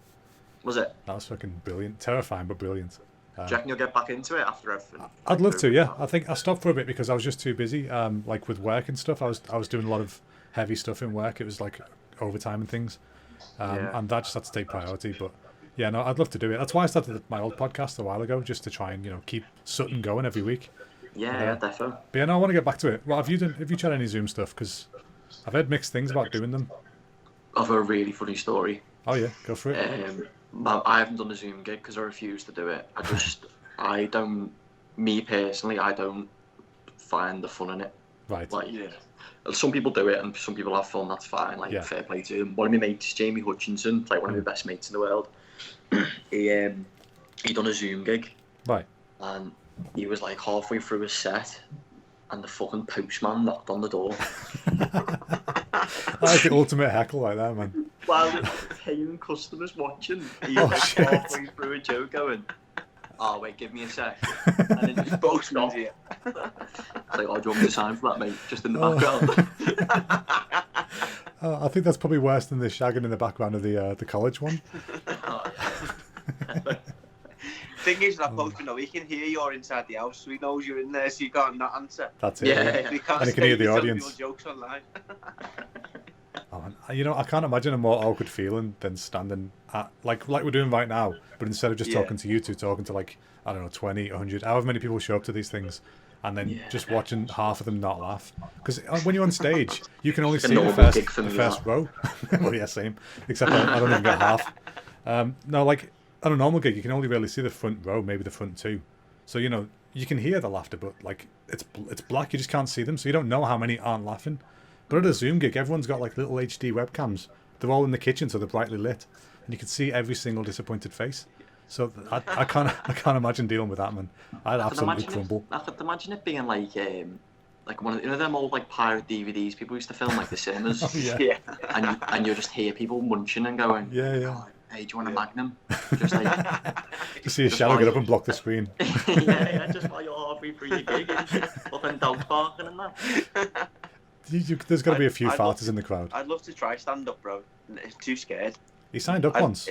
Was it? That was fucking brilliant. Terrifying, but brilliant. Do you reckon you'll get back into it after everything? I'd love to, yeah. I think I stopped for a bit because I was just too busy, like with work and stuff. I was doing a lot of heavy stuff in work. It was like overtime and things. And that just had to take priority. But yeah, no, I'd love to do it. That's why I started my old podcast a while ago, just to try and, keep something going every week. Yeah, definitely. But yeah, no, I want to get back to it. Well, have you tried any Zoom stuff? Because I've heard mixed things about doing them. I've a really funny story. Oh yeah, go for it. I haven't done a Zoom gig because I refuse to do it. I don't find the fun in it. Right. Like, some people do it and some people have fun, that's fine, like fair play to them. One of my mates, Jamie Hutchinson, like one of my best mates in the world, he done a Zoom gig. Right. And he was like halfway through his set and the fucking postman knocked on the door. That's the ultimate heckle like that, man. While the paying customers watching, he was like halfway through a joke going, "Oh wait, give me a sec." And then just postman's here. It's like, "Oh, do you want me to sign for that, mate?" Just in the background. I think that's probably worse than the shagging in the background of the college one. Thing is, that postman, he can hear you're inside the house, so he knows you're in there, so you can't not answer. That's it. Yeah. And he can hear the audience. Jokes online. Oh, man. You know, I can't imagine a more awkward feeling than standing at like we're doing right now, but instead of just talking to you two, talking to like, I don't know, 20, 100, however many people show up to these things, and then just watching half of them not laugh. Because when you're on stage, you can only see the first row. Well, yeah, same. Except I don't even get half. No, like on a normal gig, you can only really see the front row, maybe the front two. So, you know, you can hear the laughter, but like it's black, you just can't see them, so you don't know how many aren't laughing. But at a Zoom gig, everyone's got like little HD webcams. They're all in the kitchen, so they're brightly lit, and you can see every single disappointed face. So I can't imagine dealing with that, man. I'd absolutely crumble. I could imagine it being like one of them old like pirate DVDs people used to film like the cinemas. And you just hear people munching and going, "Oh, hey, do you want a Magnum?" Just like just see a shadow get up and block the screen. Just while you're halfway through your gig, and fucking dog barking and that. There's got to be a few farters in the crowd. I'd love to try stand up, bro. I'm too scared. You signed up once?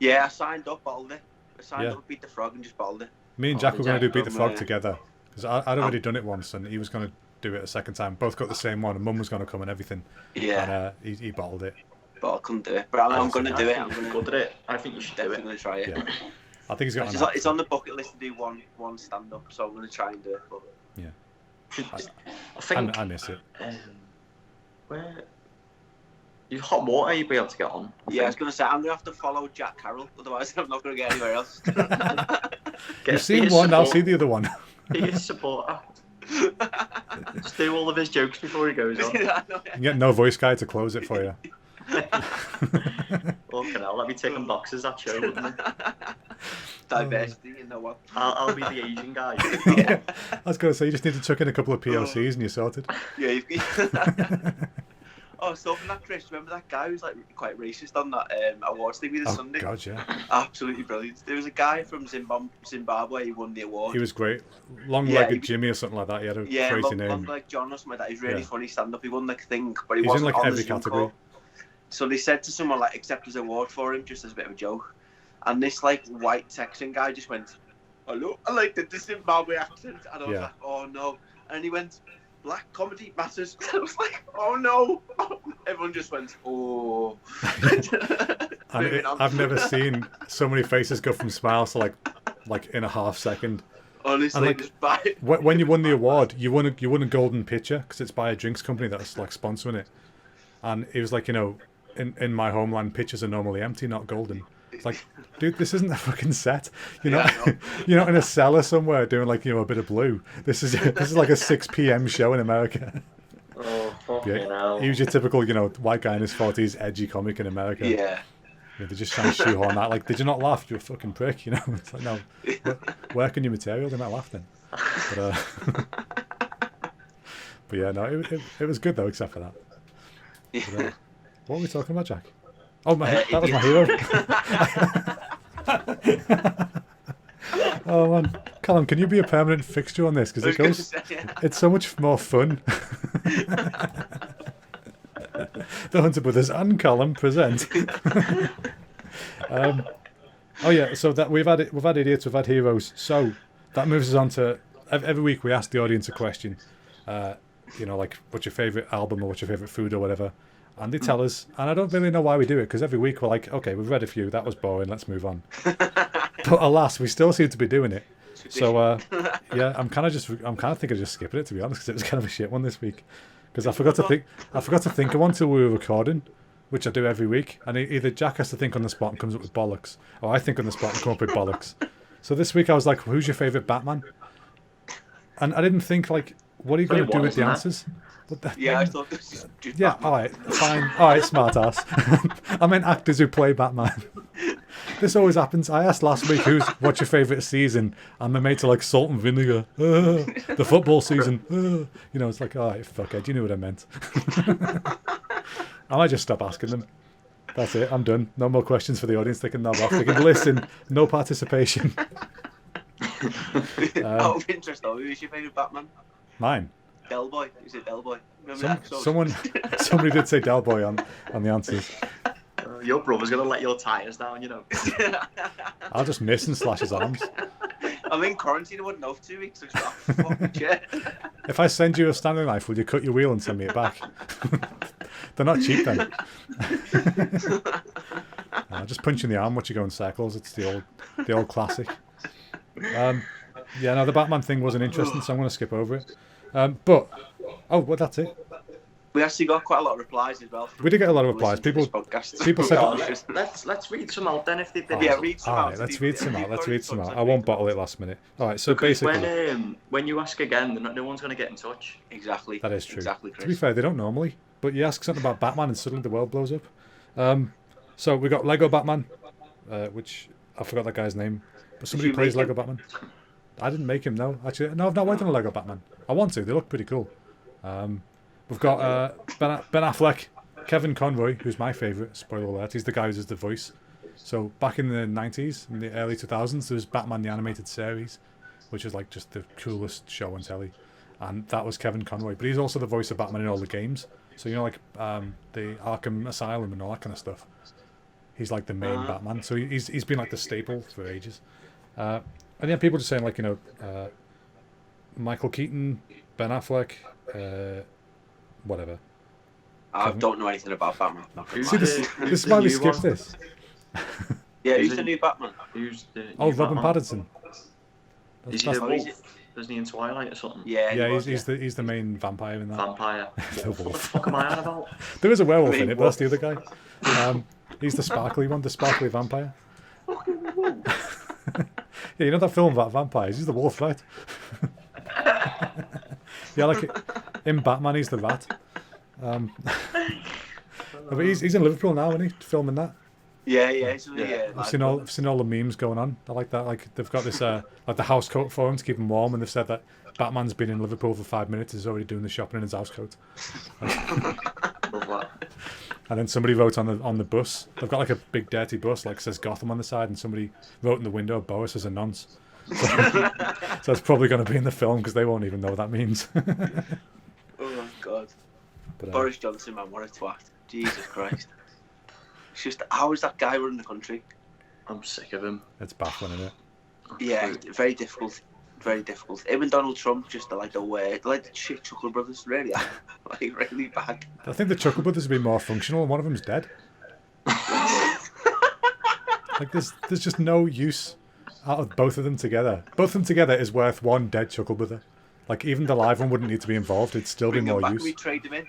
I signed up, bottled it. I signed up, Beat the Frog, and just bottled it. Me and Jack were going to do Beat the Frog together. Because I'd already done it once, and he was going to do it a second time. Both got the same one, and Mum was going to come and everything. Yeah. And he bottled it. But I couldn't do it. But I'm going to do it. I'm going to do it. I think you should do it. I'm going to try it. Yeah. I think he's got it's on the bucket list to do one stand up, so I'm going to try and do it. But... Yeah. I think I miss it. Where you've hot water, you'd be able to get on. I was going to say, I'm going to have to follow Jack Carroll, otherwise I'm not going to get anywhere else. You've seen one, I'll see the other one. Be his supporter. Just do all of his jokes before he goes on. You can get no voice guy to close it for you. Fucking hell, let me take them boxes, that show, wouldn't it? Diversity, you know what? I'll be the Asian guy. I was going to say, you just need to chuck in a couple of POCs and you're sorted. Yeah, so from that, Chris, remember that guy who was like quite racist on that awards thing with Sunday? God, yeah. Absolutely brilliant. There was a guy from Zimbabwe who won the award. He was great. Long-legged Jimmy or something like that. He had a crazy name. Long-legged John or something like that. He's really funny stand-up. He won the thing, but he He's wasn't in like on every the Zoom category. call. So they said to someone like, accept his award for him, just as a bit of a joke. And this like white Texan guy just went, "Hello," I like the Zimbabwe accent, and I was like, "Oh no!" And he went, "Black comedy matters." I was like, "Oh no!" Everyone just went, "Oh." I've never seen so many faces go from smiles to like in a half second. Honestly, like, just buy it. When you won the award, you won a golden pitcher because it's by a drinks company that's like sponsoring it, and it was like, you know, in my homeland, pitchers are normally empty, not golden. It's like, dude, this isn't a fucking set. You're not in a cellar somewhere doing like, you know, a bit of blue. This is like a 6 p.m. show in America. Oh, fucking hell. He was your typical, you know, white guy in his 40s, edgy comic in America. Yeah. They're just trying to shoehorn that. Like, did you not laugh? You're a fucking prick, you know? It's like, no, work on your material, they might laugh then. But yeah, no, it was good though, except for that. But, what were we talking about, Jack? Oh, that was my hero. Oh man, Callum, can you be a permanent fixture on this? Because it's so much more fun. The Hunter Brothers and Callum present. Oh yeah, so that we've had idiots, we've had heroes. So that moves us on to every week we ask the audience a question. You know, like, what's your favourite album or what's your favourite food or whatever. And they tell us, and I don't really know why we do it, because every week we're like, okay, we've read a few, that was boring, let's move on. But alas, we still seem to be doing it. So yeah, I'm kind of thinking of just skipping it, to be honest, because it was kind of a shit one this week. Because I forgot to think of one till we were recording, which I do every week. And either Jack has to think on the spot and comes up with bollocks, or I think on the spot and come up with bollocks. So this week I was like, who's your favourite Batman? And I didn't think, like, what are you going to do with the answers? Yeah, I thought this was just Yeah, Batman. all right, fine. All right, smart ass. I meant actors who play Batman. This always happens. I asked last week, what's your favourite season? And my mates are like, Salt and Vinegar. The football season. You know, it's like, all right, fuckhead, you knew what I meant. I might just stop asking them. That's it, I'm done. No more questions for the audience. They can knob off. They can listen. No participation. Out of interest though, who is your favourite Batman? Mine. Del Boy. Is it Del Boy? Remember that episode? Somebody did say Del Boy on the answers. Your brother's gonna let your tyres down, you know. I'll just miss and slash his arms. I'm in quarantine. I wouldn't know for 2 weeks. So fucking shit. If I send you a Stanley knife, will you cut your wheel and send me it back? They're not cheap then. Just punch in the arm, watch you go in circles. It's the old classic. Yeah, no, the Batman thing wasn't interesting, so I'm going to skip over it. Well, that's it. We actually got quite a lot of replies as well. We did get a lot of replies. People said. Let's read some out then if they've been. Yeah, read some out. Right, let's read some out. I won't bottle it last minute. All right, so because basically, when you ask again, no one's going to get in touch. Exactly. That is true. Exactly, Chris. To be fair, they don't normally. But you ask something about Batman and suddenly the world blows up. So we got Lego Batman, which I forgot that guy's name, but somebody plays Lego Batman. I didn't make him, no. Actually, no, I've not worked on a Lego Batman. I want to. They look pretty cool. We've got Ben Affleck, Kevin Conroy, who's my favourite. Spoiler alert. He's the guy who does the voice. So back in the 90s, in the early 2000s, there was Batman the Animated Series, which was like just the coolest show on telly. And that was Kevin Conroy. But he's also the voice of Batman in all the games. So, you know, like the Arkham Asylum and all that kind of stuff. He's like the main Batman. So he's been like the staple for ages. And then people just saying like, you know, Michael Keaton, Ben Affleck, whatever. I don't know anything about Batman. See, this is why we skipped this. Yeah, who's the new Batman? Who's the new Robin Pattinson. Is he the wolf? Isn't he in Twilight or something? Yeah, he's the main vampire in that. Vampire. The What the wolf. fuck am I on about? There is a werewolf in it, but that's the other guy. He's the sparkly one, the sparkly vampire. Yeah, you know that film about vampires? He's the wolf, right? Yeah, like in Batman, he's the rat. But he's in Liverpool now, isn't he? Filming that. Yeah. I've seen all the memes going on. I like that. Like they've got this like the house coat for him to keep him warm, and they've said that Batman's been in Liverpool for 5 minutes. He's already doing the shopping in his house coat. And then somebody wrote on the bus. They've got like a big dirty bus, like says Gotham on the side, and somebody wrote in the window, "Boris is a nonce." So it's probably going to be in the film because they won't even know what that means. Oh my god. But, Boris Johnson, man, what a twat. Jesus Christ. It's just, how is that guy running the country? I'm sick of him. It's baffling, isn't it? Yeah, very difficult. Very difficult. Him and Donald Trump just are like the shit Chuckle Brothers, really. Like, really bad. I think the Chuckle Brothers would be more functional, and one of them's dead. Like there's just no use out of both of them together. Both of them together is worth one dead Chuckle Brother. Like even the live one wouldn't need to be involved. It'd still be more use. We trade them in.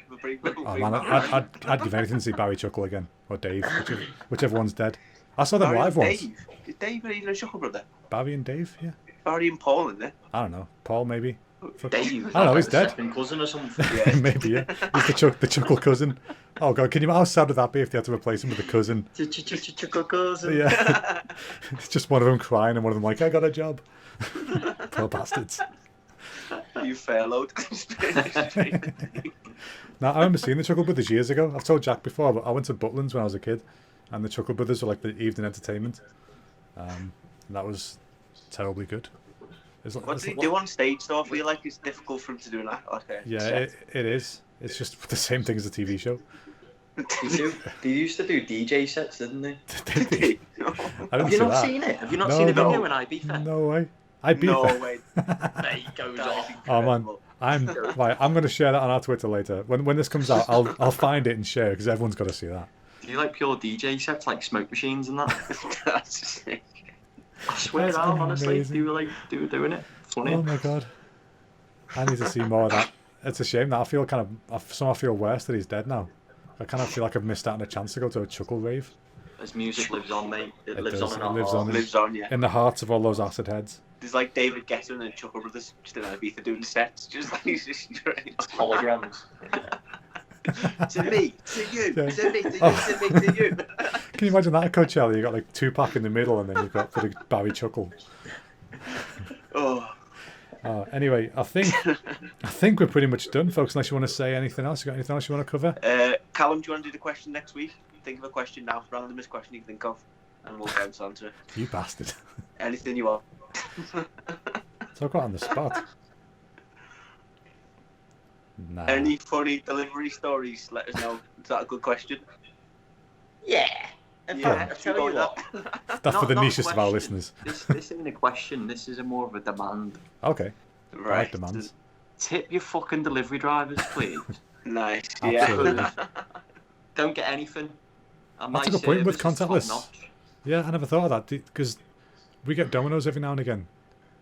I'd give anything to see Barry Chuckle again or Dave, whichever one's dead. I saw them live once. Is Dave even a Chuckle Brother? Barry and Dave, yeah. Barry and Paul in there. I don't know. Paul maybe. Dave. I don't know. He's dead. Second cousin or something. Yeah. Maybe, yeah. He's the Chuckle cousin. Oh god, how sad would that be if they had to replace him with a cousin? Chuckle cousin. Yeah. It's just one of them crying and one of them like, I got a job. Poor bastards. You fair load. Now, I remember seeing the Chuckle Brothers years ago. I've told Jack before, but I went to Butlins when I was a kid, and the Chuckle Brothers were like the evening entertainment. And that was terribly good. What did he do on stage though? I feel like it's difficult for him to do that. Yeah, it is. It's just the same thing as a TV show. They used to do DJ sets, didn't they? Did they? Have you not seen it? Have you not seen a video in Ibiza? No way. Ibiza. No way. There he goes off. Oh man, I'm going to share that on our Twitter later. When this comes out, I'll find it and share because everyone's got to see that. Do you like pure DJ sets, like smoke machines and that? That's sick. I swear down, honestly, they were doing it. Funny. Oh my god, I need to see more of that. It's a shame that I somehow feel worse that he's dead now. I kind of feel like I've missed out on a chance to go to a Chuckle rave. His music lives on, mate. It lives does. on in our It lives hearts. Lives on, yeah. In the hearts of all those acid heads. There's like David Guetta and Chuckle Brothers just in Ibiza doing the sets. Just like he's just Holograms. to me, to you, Yeah. to me, to you, to me, to you. Can you imagine that at Coachella? You got like Tupac in the middle, and then you've got the Barry Chuckle. Oh. Anyway, I think we're pretty much done, folks. Unless you want to say anything else, you got anything else you want to cover? Callum, do you want to do the question next week? Think of a question now, randomest question you can think of, and we'll go to answer it. You bastard. Anything you want. So I got on the spot. Nah. Any funny delivery stories? Let us know. Is that a good question? Yeah. In fact, I'll tell you what. That's for the not a nichest of our question. listeners. This isn't a question. This is more of a demand. Okay. Right. I like demands. Tip your fucking delivery drivers, please. Nice. Absolutely. Yeah. Don't get anything. That's a good point with service is contactless. top-notch. Yeah, I never thought of that because we get Domino's every now and again.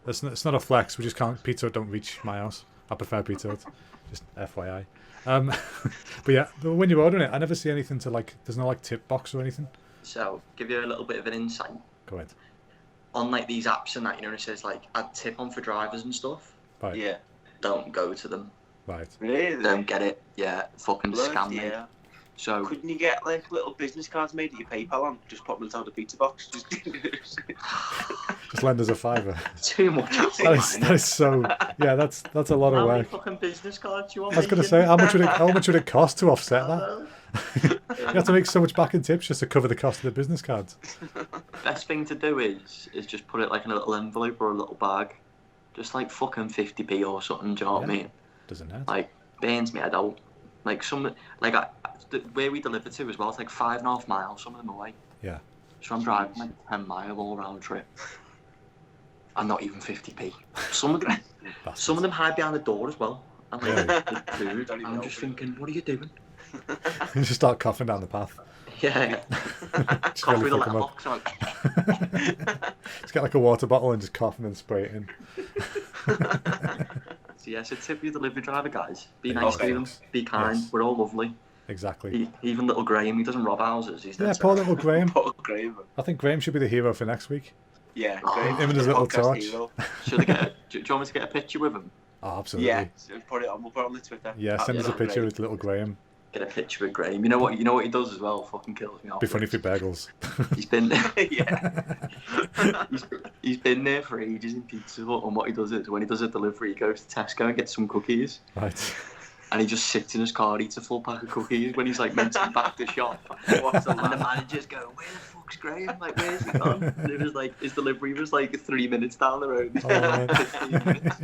It's not a flex. We just can't. Pizza Hut don't reach my house. I prefer Pizza Hut. Just FYI. But yeah, when you're ordering it, I never see anything to like. There's no like tip box or anything. So, give you a little bit of an insight. Go ahead. On like these apps and that, it says like add tip on for drivers and stuff. Right. Yeah. Don't go to them. Right. Really? Don't get it. Yeah, fucking scam me. Yeah. So Couldn't you get like little business cards made of your PayPal on? Just pop them inside the pizza box. Just Just lend us a fiver. too much. That is so. Yeah, that's a lot of How many work. fucking business cards you want? I was going to say, how much would it cost to offset that? You have to make so much back in tips just to cover the cost of the business cards. Best thing to do is just put it like in a little envelope or a little bag, just like fucking 50p or something. Do you know what I mean? Doesn't hurt. Like burns me head out. Like where we deliver to as well, it's like 5.5 miles, some of them away. Yeah. So I'm driving like 10 mile all round trip. And not even 50p. Some of them hide behind the door as well. And like the food. I'm just thinking, what are you doing? You just start coughing down the path. Yeah. Just Cough really with a fuck 'em up. letterbox. Like, Just get like a water bottle and just cough and then spray it in. so yeah, so tip your delivery driver, guys. Be nice to them. Be kind. Yes. We're all lovely. Exactly. Even little Graham, he doesn't rob houses. He's Yeah, dead poor set. little Graham. Poor Graham. I think Graham should be the hero for next week. Yeah, Oh, Graham. him and his little Podcast torch. hero. Should I get? Do you want me to get a picture with him? Oh, absolutely. Yeah, so put it on. We'll put it on the Twitter. Yeah, send us a Absolutely. picture with little Graham. Get a picture with Graham. You know what he does as well? Fucking kills me off. Be funny if he bagels. He's been Yeah. he's been there for ages in Pizza Hut, and what he does is when he does a delivery, he goes to Tesco and gets some cookies, Right. and he just sits in his car, eats a full pack of cookies when he's like meant to be back to shop. And the managers go, "Where the fuck's Graham? Like, where's he gone?" And it was like his delivery was like 3 minutes down the road. Oh, man. 15 minutes.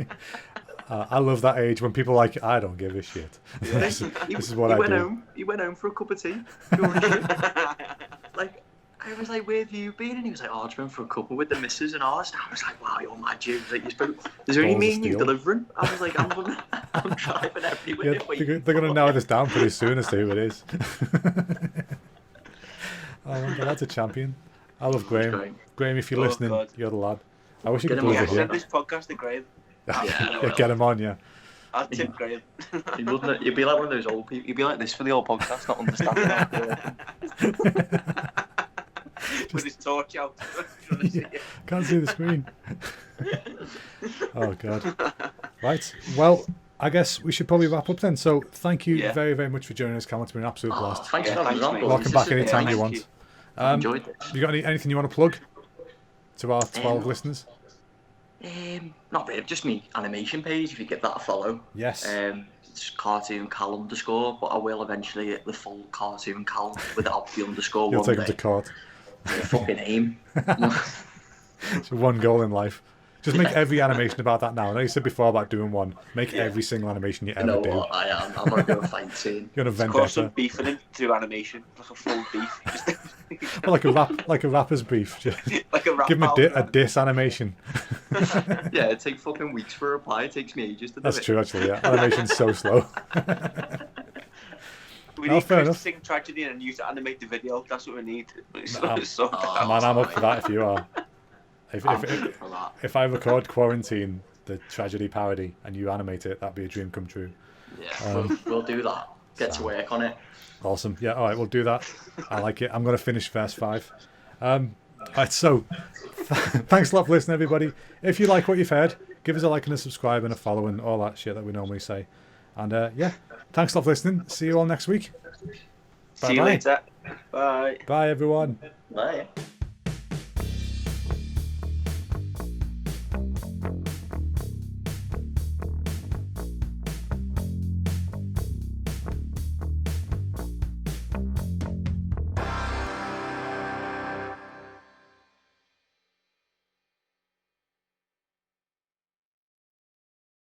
I love that age when people are like, I don't give a shit. This is what he I went do. home. He went home for a cup of tea. Like, I was like, "Where have you been?" And he was like, "Oh, I just went for a couple with the missus and ours." And I was like, "Wow, you're mad, dude." Like, there's only Balls me of and you steel. delivering. I was like, I'm driving everywhere. Yeah, waiting they're going to for narrow this down pretty soon as to who it is. Oh, my God, that's a champion. I love Graham. Graham. Graham, if you're Oh, listening, God. you're the lad. I wish you Get could him deliver on. Yeah, here. send this podcast to Graham. Yeah, Get him on, yeah. I'll tip Graham. He wouldn't. You'd be like one of those old people. You'd be like this for the old podcast, not understanding. With his torch out. Yeah, can't see the screen. Oh, God. Right. Well, I guess we should probably wrap up then. So thank you Yeah. very, very much for joining us, Callum. It's been an absolute Oh, blast. thanks Yeah, for having thanks, me on, mate. boys. Welcome This back has been anytime you nice. want. I've enjoyed this. Have you got anything you want to plug to our 12 listeners? Not really, just me animation page. If you give that a follow. Yes. It's cartoon Callum _ but I will eventually get the full cartoon Callum without the underscore. You'll one take them day. to court. The fucking aim. It's one goal in life. Just make every animation about that now. I know you said before about doing one. Make Yeah. every single animation you You know ever do. what? I am. I'm gonna do a fight scene. You're on a Cause some vendetta. beef in him through animation. Like a full beef. Well, like a rapper's beef. Just Like a rap give him a battle. diss animation. Yeah, it takes fucking weeks for a reply. It takes me ages to do That's it. true, actually. Yeah, animation's so slow. We Oh, need fair Chris enough. to sing tragedy and you to animate the video. That's what we need. Man, So Man, I'm up for that if you are. I'm good for that. If I record Quarantine, the tragedy parody, and you animate it, that'd be a dream come true. Yeah, we'll do that. Get to work on it. Awesome. Yeah, all right, we'll do that. I like it. I'm going to finish verse 5. Right, so thanks a lot for listening, everybody. If you like what you've heard, give us a like and a subscribe and a follow and all that shit that we normally say. And yeah, thanks a lot for listening. See you all next week. See you later. Bye. Bye, everyone. Bye.